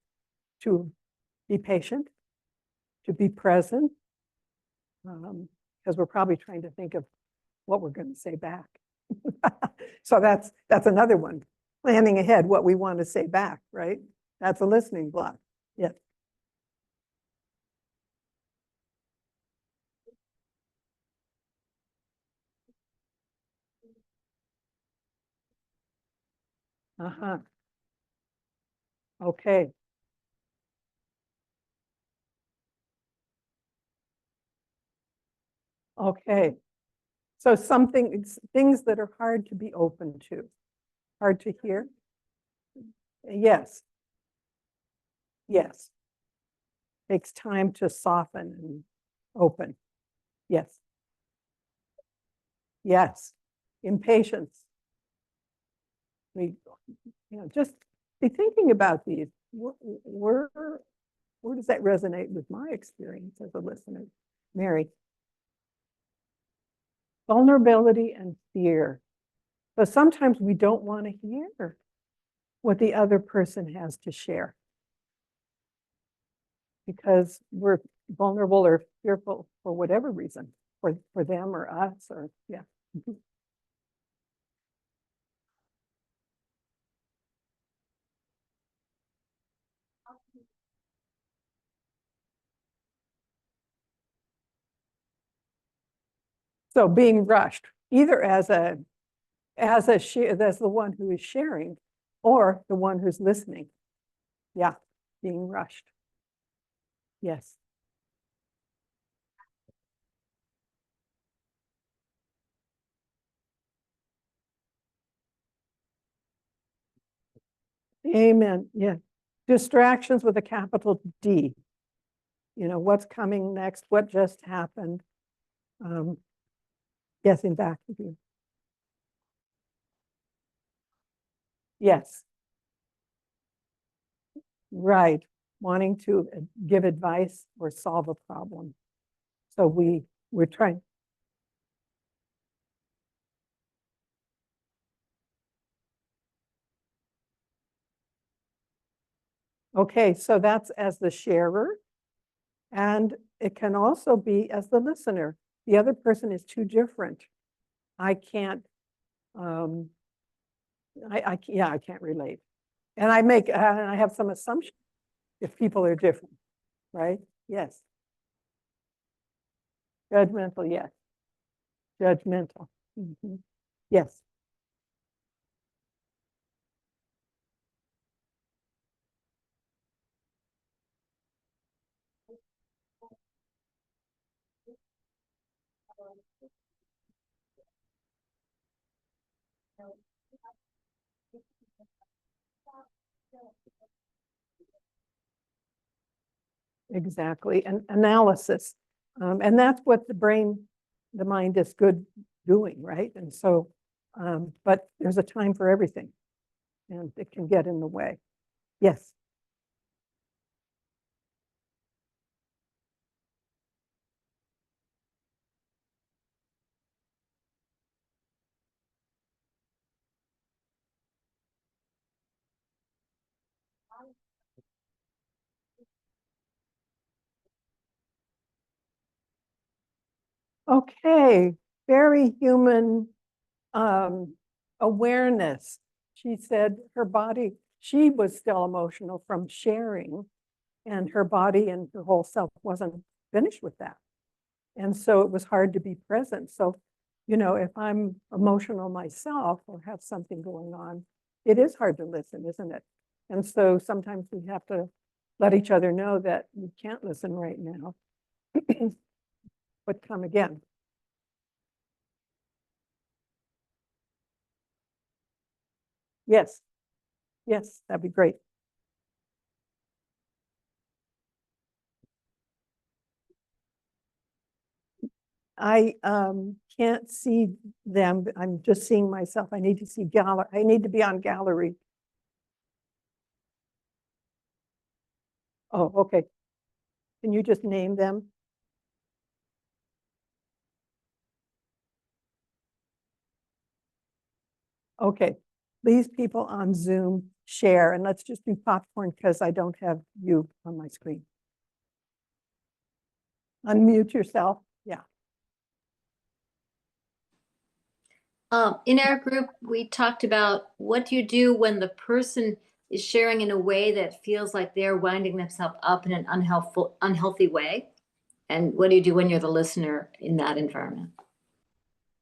to be patient, to be present, because we're probably trying to think of what we're going to say back. So that's another one. Planning ahead what we want to say back, right? That's a listening block. Yes. Uh-huh. Okay. Okay. So things that are hard to be open to, hard to hear. Yes. Yes. Takes time to soften and open. Yes. Yes. Impatience. We, just be thinking about these. Where does that resonate with my experience as a listener? Mary. Vulnerability and fear. So sometimes we don't want to hear what the other person has to share because we're vulnerable or fearful for whatever reason, for them or us, or yeah. So being rushed, either as the one who is sharing or the one who's listening. Yeah, being rushed. Yes. Amen. Yeah. Distractions with a capital D. What's coming next, what just happened. Guessing back with you. Yes. Right. Wanting to give advice or solve a problem. So we're trying. Okay, so that's as the sharer. And it can also be as the listener. The other person is too different. I can't, I can't relate. And I have some assumptions if people are different, right? Yes. Judgmental, yes. Judgmental. Mhm. Yes. Exactly, and analysis. And that's what the mind is good doing, right? And so, but there's a time for everything, and it can get in the way. Yes. Okay, very human awareness. She said her body, she was still emotional from sharing, and her body and her whole self wasn't finished with that. And so it was hard to be present. So, if I'm emotional myself or have something going on, it is hard to listen, isn't it? And so sometimes we have to let each other know that we can't listen right now, but come again. Yes. Yes, that'd be great. I can't see them. I'm just seeing myself. I need to see gallery. I need to be on gallery. Oh, okay. Can you just name them? Okay. These people on Zoom share, and let's just do popcorn because I don't have you on my screen. Unmute yourself. Yeah. In our group, we talked about what do you do when the person is sharing in a way that feels like they're winding themselves up in an unhealthy way? And what do you do when you're the listener in that environment?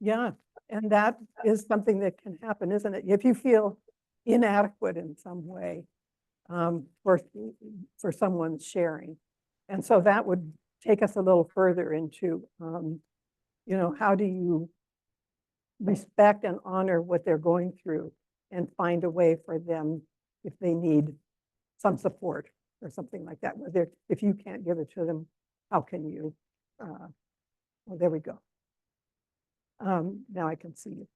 Yeah. And that is something that can happen, isn't it? If you feel inadequate in some way for someone's sharing. And so that would take us a little further into, how do you respect and honor what they're going through and find a way for them if they need some support or something like that. Whether if you can't give it to them, how can you? Well, there we go. Now I can see you.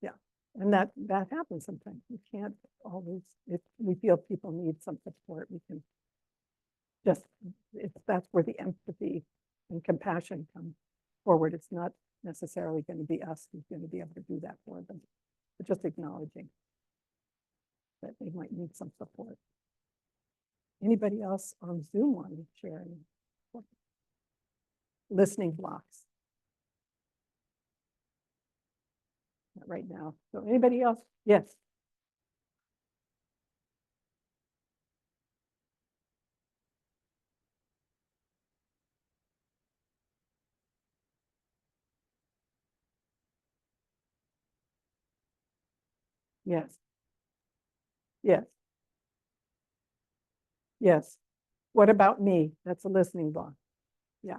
Yeah, and that happens sometimes. We can't always, if we feel people need some support, we can just, that's where the empathy and compassion come forward. It's not necessarily going to be us who's going to be able to do that for them, but just acknowledging that they might need some support. Anybody else on Zoom want to share any listening blocks? Not right now. So anybody else? Yes. Yes. Yes. Yes. What about me? That's a listening block. Yeah.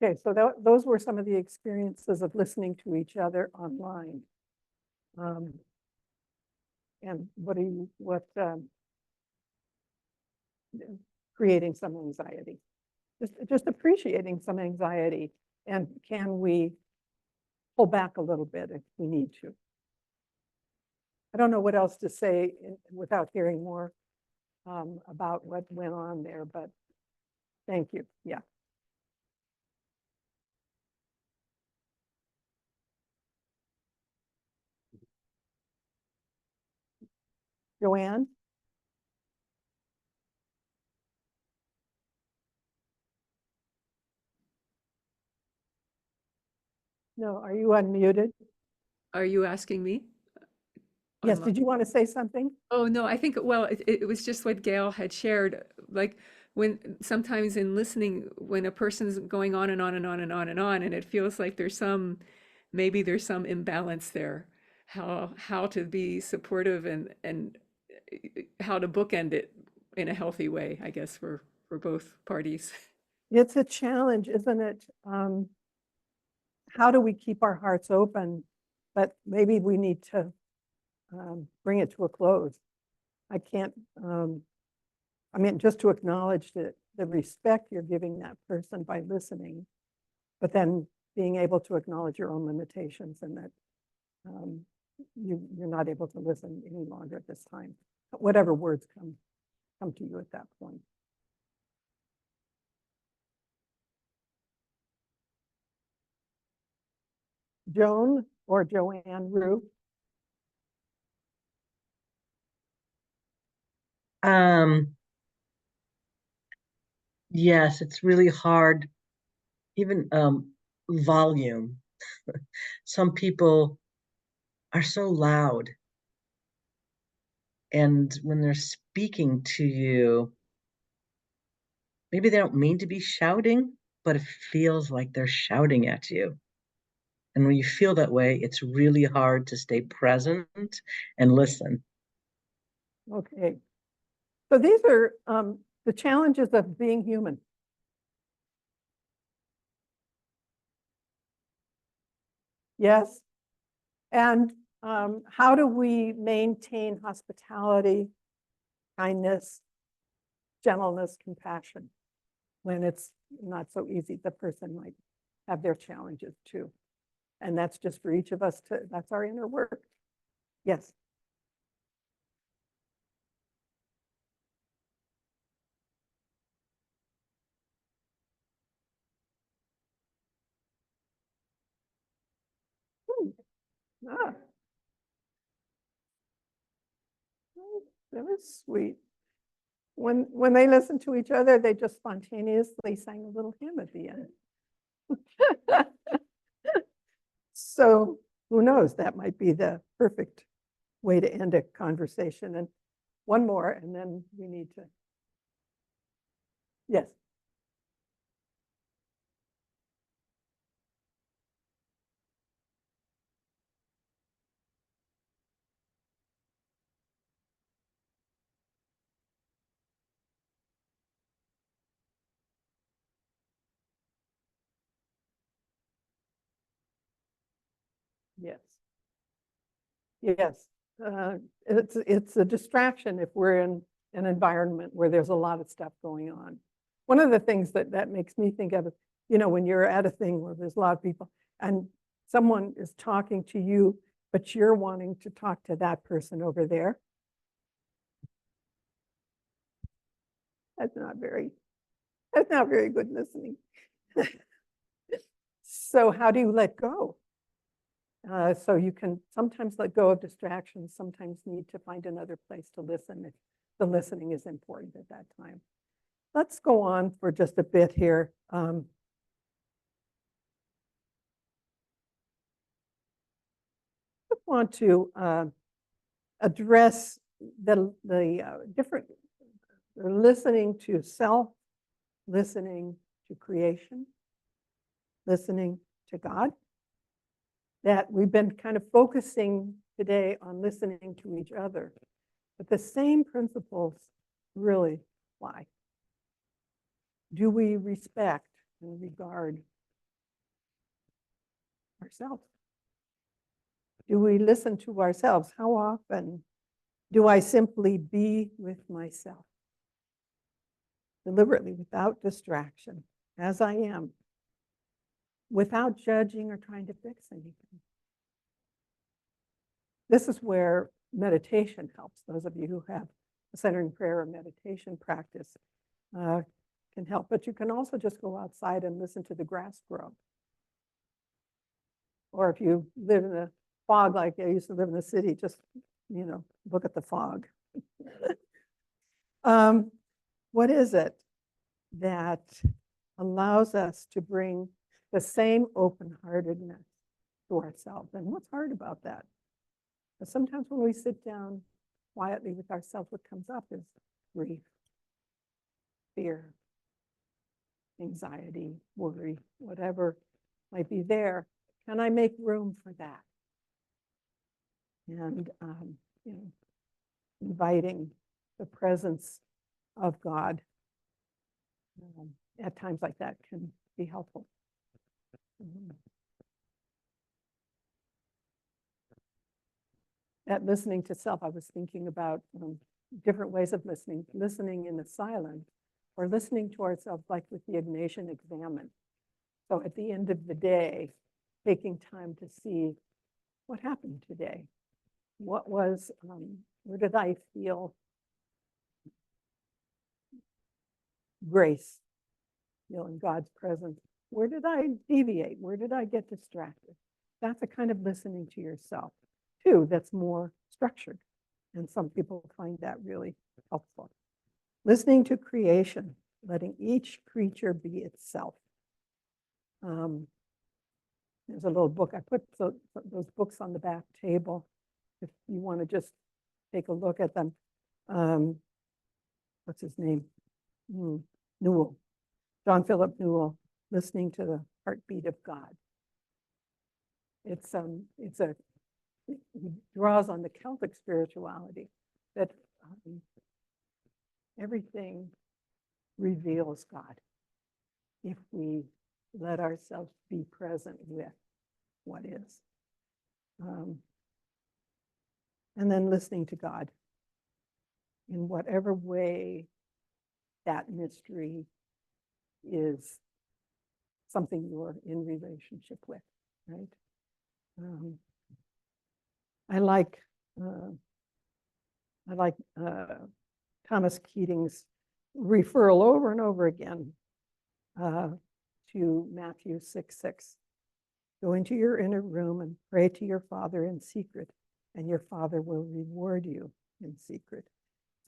Okay, so those were some of the experiences of listening to each other online. And creating some anxiety, just appreciating some anxiety, and can we pull back a little bit if we need to? I don't know what else to say without hearing more about what went on there, but thank you. Yeah. Joanne? No, are you unmuted? Are you asking me? Yes, Online? did you want to say something? Oh, no, I think, well, it was just what Gail had shared. Like when sometimes in listening, when a person's going on and on and on and on and on, and it feels like maybe there's some imbalance there, how to be supportive and how to bookend it in a healthy way, I guess, for both parties. It's a challenge, isn't it? How do we keep our hearts open? But maybe we need to bring it to a close. I can't, I mean, just to acknowledge the respect you're giving that person by listening, but then being able to acknowledge your own limitations and that you're not able to listen any longer at this time. Whatever words come to you at that point. Joan or Joanne Rue? Yes, it's really hard. Even volume. Some people are so loud. And when they're speaking to you, maybe they don't mean to be shouting, but it feels like they're shouting at you. And when you feel that way, it's really hard to stay present and listen. Okay. So these are the challenges of being human. Yes. And how do we maintain hospitality, kindness, gentleness, compassion when it's not so easy? The person might have their challenges too. And that's just for each of us that's our inner work. Yes. Ah, that was sweet. When they listened to each other, they just spontaneously sang a little hymn at the end. So who knows, that might be the perfect way to end a conversation. And one more, and then we need to. Yes. Yes. Yes. It's a distraction if we're in an environment where there's a lot of stuff going on. One of the things that makes me think of, you know, when you're at a thing where there's a lot of people and someone is talking to you, but you're wanting to talk to that person over there. That's not very good listening. So how do you let go? So you can sometimes let go of distractions, sometimes need to find another place to listen if the listening is important at that time. Let's go on for just a bit here. I want to address the different listening to self, listening to creation, listening to God. That we've been kind of focusing today on listening to each other, but the same principles really apply. Do we respect and regard ourselves? Do we listen to ourselves? How often do I simply be with myself? Deliberately, without distraction, as I am, without judging or trying to fix anything. This is where meditation helps. Those of you who have a centering prayer or meditation practice can help. But you can also just go outside and listen to the grass grow. Or if you live in a fog like I used to live in the city, just, you know, look at the fog. What is it that allows us to bring the same open-heartedness to ourselves? And what's hard about that? But sometimes when we sit down quietly with ourselves, what comes up is grief, fear, anxiety, worry, whatever might be there. Can I make room for that? And you know, inviting the presence of God at times like that can be helpful. At listening to self, I was thinking about different ways of listening. Listening in the silence, or listening to ourselves like with the Ignatian Examen. So at the end of the day, taking time to see what happened today. What was, where did I feel grace, feeling God's presence? Where did I deviate? Where did I get distracted? That's a kind of listening to yourself, too, that's more structured. And some people find that really helpful. Listening to creation, letting each creature be itself. There's a little book. I put those books on the back table if you want to just take a look at them. What's his name? Newell. John Philip Newell, Listening to the Heartbeat of God. He draws on the Celtic spirituality that everything reveals God if we let ourselves be present with what is. And then listening to God in whatever way that mystery is something you're in relationship with, right? I like Thomas Keating's referral over and over again to Matthew 6:6. Go into your inner room and pray to your Father in secret, and your Father will reward you in secret.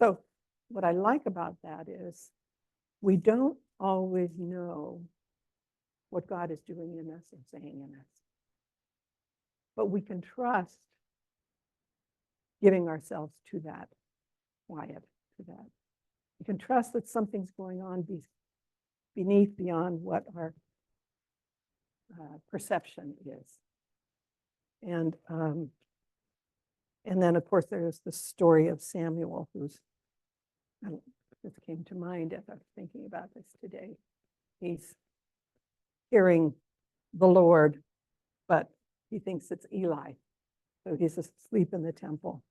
So what I like about that is we don't always know what God is doing in us and saying in us, but we can trust giving ourselves to that quiet, to that. We can trust that something's going on beneath, beyond what our perception is. And then, of course, there's the story of Samuel, who's, this came to mind as I was thinking about this today. He's hearing the Lord, but he thinks it's Eli. So he's asleep in the temple.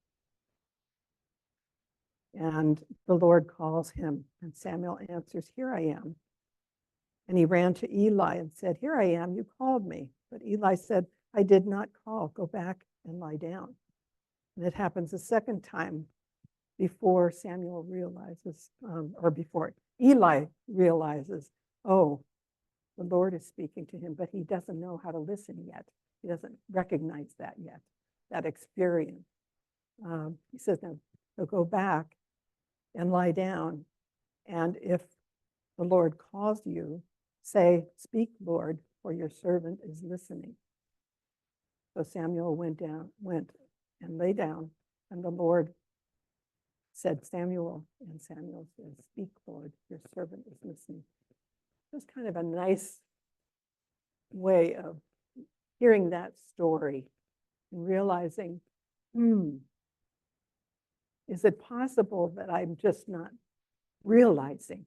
And the Lord calls him, and Samuel answers, "Here I am." And he ran to Eli and said, "Here I am, you called me." But Eli said, "I did not call, go back and lie down." And it happens a second time before Samuel realizes, or before Eli realizes, oh, the Lord is speaking to him, but he doesn't know how to listen yet. He doesn't recognize that yet, that experience. He says, "No, so go back and lie down. And if the Lord calls you, say, 'Speak, Lord, for your servant is listening.'" So Samuel went and lay down, and the Lord said, "Samuel," and Samuel said, "Speak, Lord, your servant is listening." It was kind of a nice way of hearing that story and realizing, is it possible that I'm just not realizing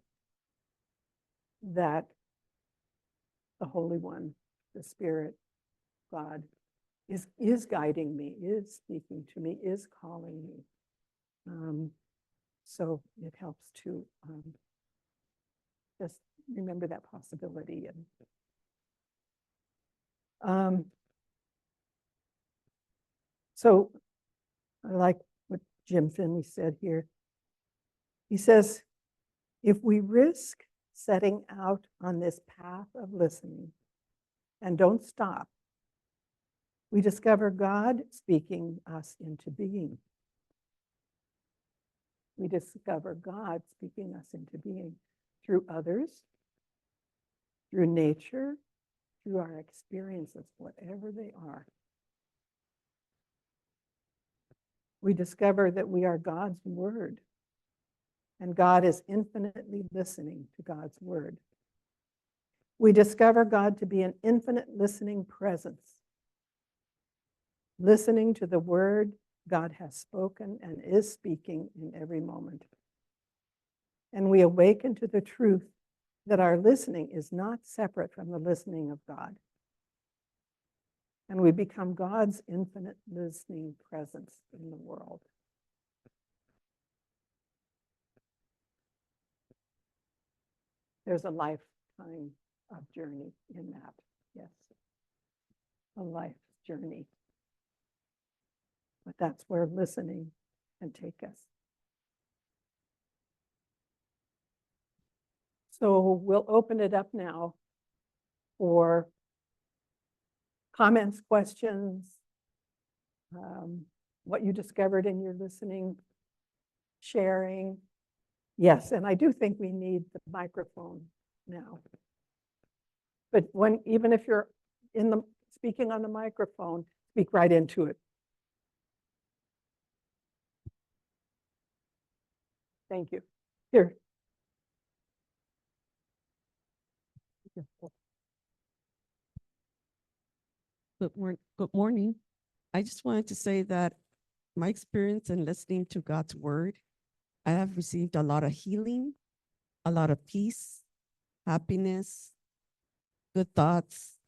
that the Holy One, the Spirit, God, is guiding me, is speaking to me, is calling me. So it helps to just remember that possibility. And so I like what Jim Finley said here. He says, if we risk setting out on this path of listening and don't stop, we discover God speaking us into being. We discover God speaking us into being through others, through nature, through our experiences, whatever they are. We discover that we are God's word, and God is infinitely listening to God's word. We discover God to be an infinite listening presence, listening to the word God has spoken and is speaking in every moment. And we awaken to the truth that our listening is not separate from the listening of God. And we become God's infinite listening presence in the world. There's a lifetime of journey in that, yes. A life journey. But that's where listening can take us. So we'll open it up now for comments, questions, what you discovered in your listening, sharing. Yes, and I do think we need the microphone now. But even if you're speaking on the microphone, speak right into it. Thank you. Here. Good morning. I just wanted to say that my experience in listening to God's word, I have received a lot of healing, a lot of peace, happiness, good thoughts,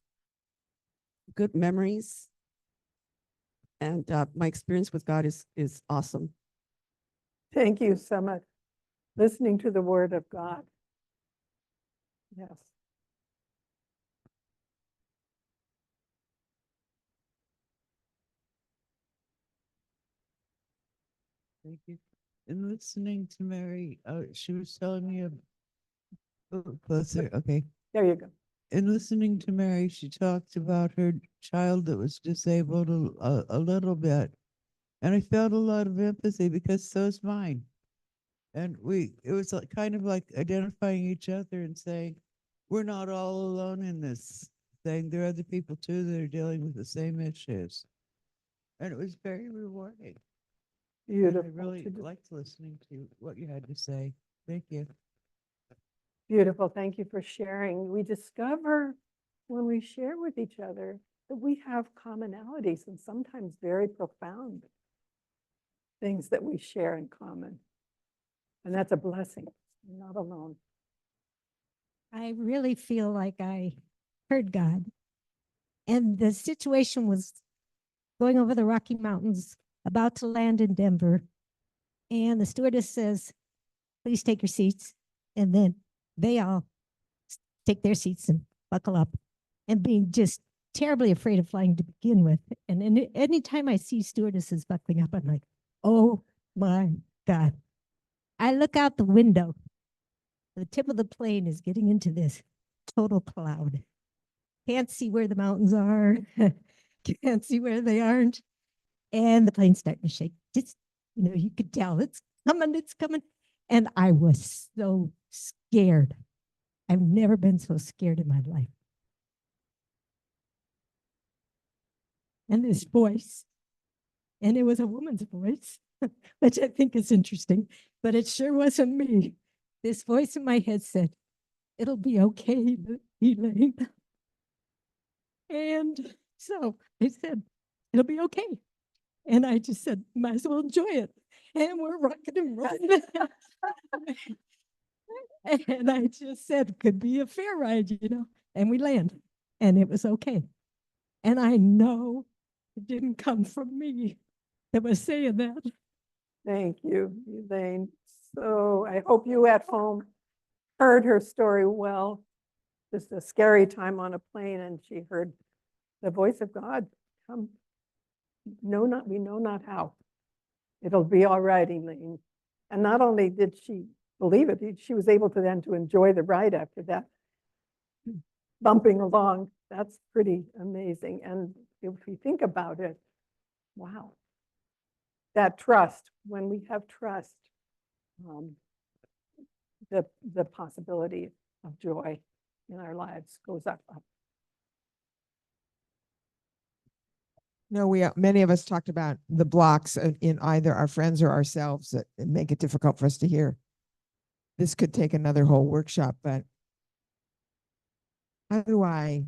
good memories. And my experience with God is awesome. Thank you so much. Listening to the word of God. Yes. Thank you. In listening to Mary, she was telling me closer. Okay. There you go. In listening to Mary, she talked about her child that was disabled a little bit. And I felt a lot of empathy because so's mine. And it was kind of like identifying each other and saying, we're not all alone in this thing. There are other people too that are dealing with the same issues. And it was very rewarding. Beautiful. And I really liked listening to what you had to say. Thank you. Beautiful. Thank you for sharing. We discover when we share with each other that we have commonalities and sometimes very profound things that we share in common. And that's a blessing. You're not alone. I really feel like I heard God. And the situation was going over the Rocky Mountains, about to land in Denver. And the stewardess says, please take your seats. And then they all take their seats and buckle up, and being just terribly afraid of flying to begin with. And anytime I see stewardesses buckling up, I'm like, oh my God. I look out the window. The tip of the plane is getting into this total cloud. Can't see where the mountains are. Can't see where they aren't. And the plane's starting to shake. Just, you could tell it's coming, it's coming. And I was so scared. I've never been so scared in my life. And this voice, and it was a woman's voice, which I think is interesting, but it sure wasn't me. This voice in my head said, it'll be okay, Elaine. And so I said, it'll be okay. And I just said, might as well enjoy it. And we're rocking and rolling. And I just said, could be a fair ride, and we land, and it was okay. And I know it didn't come from me that was saying that. Thank you, Elaine. So I hope you at home heard her story well. Just a scary time on a plane, and she heard the voice of God come. We know not how. It'll be all right, Elaine. And not only did she believe it, she was able to then to enjoy the ride after that. Bumping along, that's pretty amazing. And if we think about it, wow. That trust, when we have trust, the possibility of joy in our lives goes up. No, many of us talked about the blocks in either our friends or ourselves that make it difficult for us to hear. This could take another whole workshop, but how do I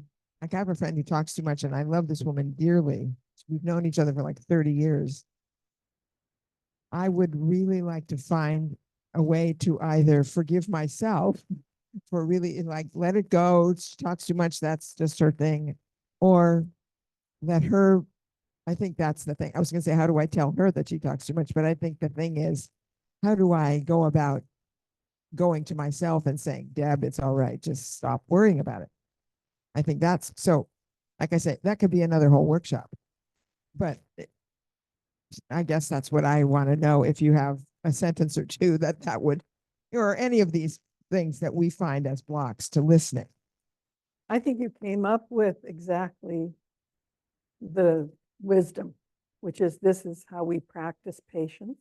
have a friend who talks too much, and I love this woman dearly. We've known each other for like 30 years. I would really like to find a way to either forgive myself for really let it go. She talks too much. That's just her thing. Or let her, I think that's the thing. I was going to say, how do I tell her that she talks too much? But I think the thing is, how do I go about going to myself and saying, Deb, it's all right. Just stop worrying about it. I think that's so, like I say, that could be another whole workshop. But I guess that's what I want to know. If you have a sentence or two that would, or any of these things that we find as blocks to listening. I think you came up with exactly the wisdom, which is this is how we practice patience.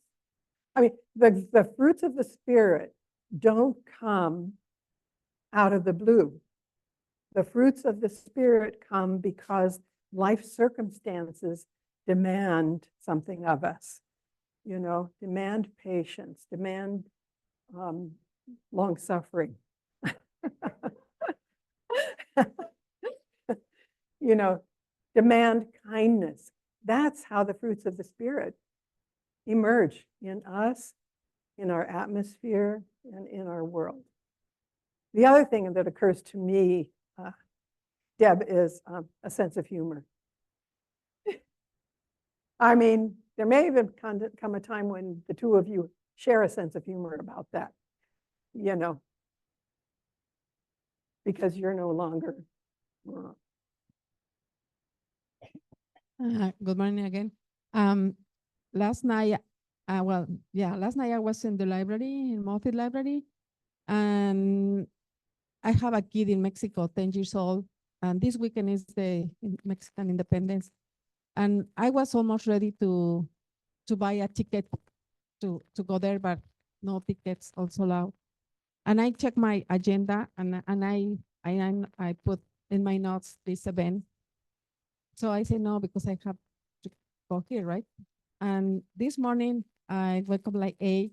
I mean, the fruits of the Spirit don't come out of the blue. The fruits of the Spirit come because life circumstances demand something of us, demand patience, demand long suffering. Demand kindness. That's how the fruits of the Spirit emerge in us, in our atmosphere, and in our world. The other thing that occurs to me, Deb, is a sense of humor. I mean, there may even come a time when the two of you share a sense of humor about that, because you're no longer. Good morning again. Last night, last night I was in the library, in Moffitt Library, and I have a kid in Mexico, 10 years old, and this weekend is the Mexican Independence. And I was almost ready to buy a ticket to go there, but no tickets also allowed. And I checked my agenda, and I put in my notes this event. So I say no, because I have to go here, right? And this morning I wake up like 8.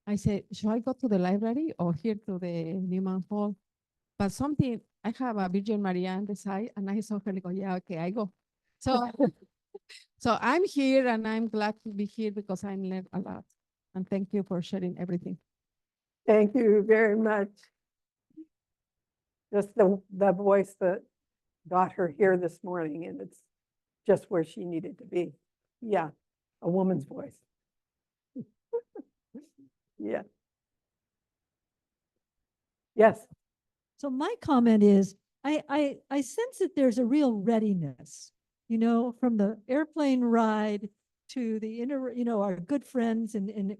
I said, should I go to the library or here to the Newman Hall? But I have a Virgin Maria on the side, and I saw her go, yeah, okay, I go. So, so I'm here, and I'm glad to be here because I learned a lot. And thank you for sharing everything. Thank you very much. Just the voice that got her here this morning, and it's just where she needed to be. Yeah, a woman's voice. Yeah. Yes. So my comment is, I sense that there's a real readiness, you know, from the airplane ride to the our good friends, and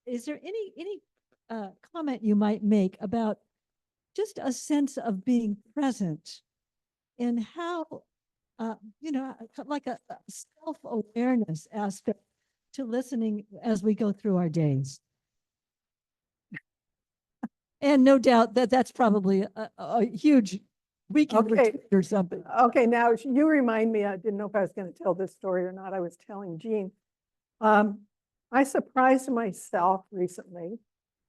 is there any comment you might make about just a sense of being present and how, like a self-awareness aspect to listening as we go through our days? And no doubt that that's probably a huge weekend Okay. retreat or something. Okay, now you remind me, I didn't know if I was going to tell this story or not. I was telling Jean. I surprised myself recently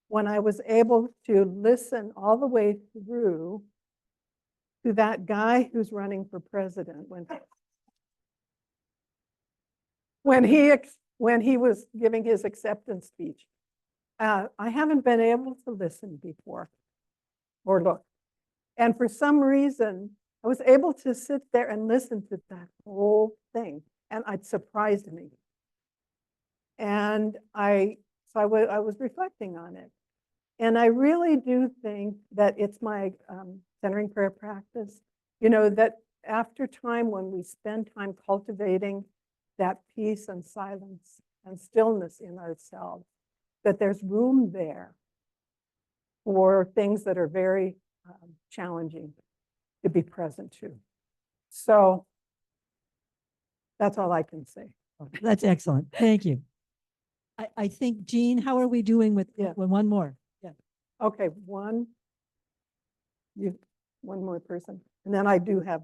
when I was able to listen all the way through to that guy who's running for president when he was giving his acceptance speech. I haven't been able to listen before or look. And for some reason, I was able to sit there and listen to that whole thing, and it surprised me. And I was reflecting on it. And I really do think that it's my centering prayer practice, that after time, when we spend time cultivating that peace and silence and stillness in ourselves, that there's room there for things that are very challenging to be present to. So that's all I can say. That's excellent. Thank you. I think, Jean, how are we doing with one more? Yeah. Okay, one more person. And then I do have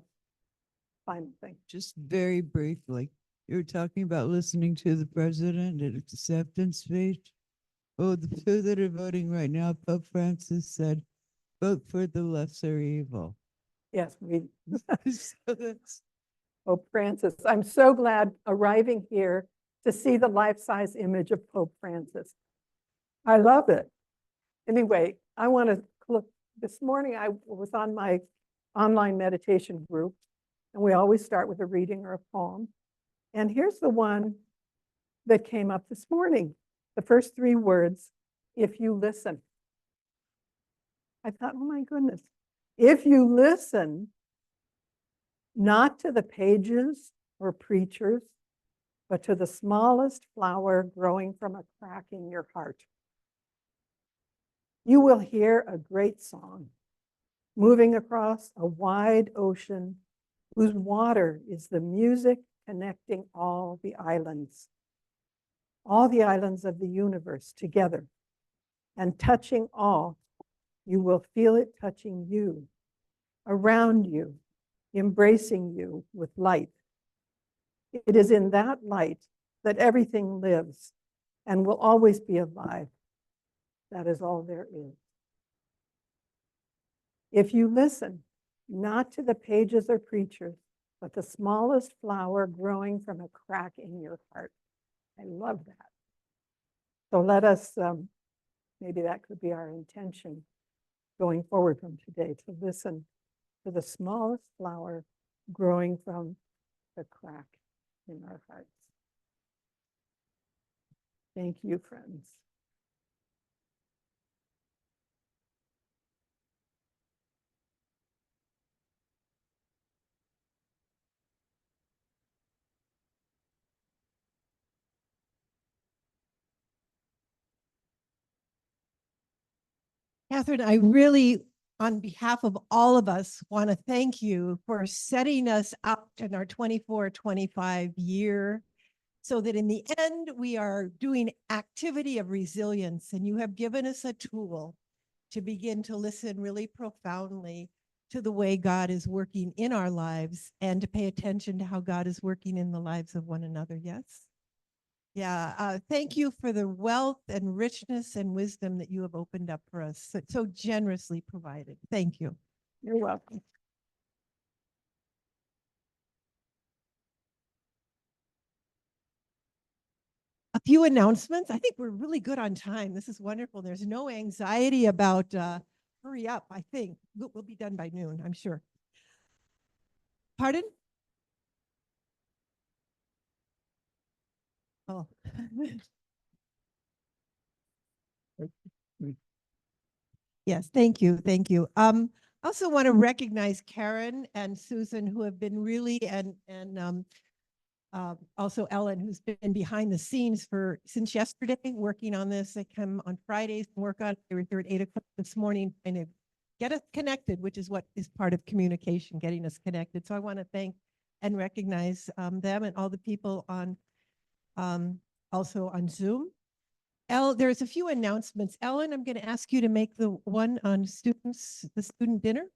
final thing. Just very briefly, you were talking about listening to the president at acceptance speech. Oh, the two that are voting right now, Pope Francis said, vote for the lesser evil. Yes, So that's Pope Francis. I'm so glad arriving here to see the life-size image of Pope Francis. I love it. Anyway, I want to look. This morning I was on my online meditation group, and we always start with a reading or a poem. And here's the one that came up this morning. The first three words, if you listen. I thought, oh my goodness. If you listen, not to the pages or preachers, but to the smallest flower growing from a crack in your heart, you will hear a great song moving across a wide ocean whose water is the music connecting all the islands of the universe together, and touching all. You will feel it touching you, around you, embracing you with light. It is in that light that everything lives and will always be alive. That is all there is. If you listen, not to the pages or preachers, but the smallest flower growing from a crack in your heart. I love that. So let us, maybe that could be our intention going forward from today, to listen to the smallest flower growing from the crack in our hearts. Thank you, friends. Catherine, I really, on behalf of all of us, want to thank you for setting us up in our 24-25 year, so that in the end, we are doing activity of resilience, and you have given us a tool to begin to listen really profoundly to the way God is working in our lives, and to pay attention to how God is working in the lives of one another. Yes? Yeah, thank you for the wealth and richness and wisdom that you have opened up for us, so generously provided. Thank you. You're welcome. A few announcements. I think we're really good on time. This is wonderful. There's no anxiety about hurry up, I think. We'll be done by noon, I'm sure. Pardon? Oh. Yes, thank you, thank you. I also want to recognize Karen and Susan, who have been really, and also Ellen, who's been behind the scenes since yesterday, working on this. They come on Fridays and work on it. They were here at 8 o'clock this morning trying to get us connected, which is what is part of communication, getting us connected. So I want to thank and recognize them and all the people on also on Zoom. There's a few announcements. Ellen, I'm going to ask you to make the one on the student dinner.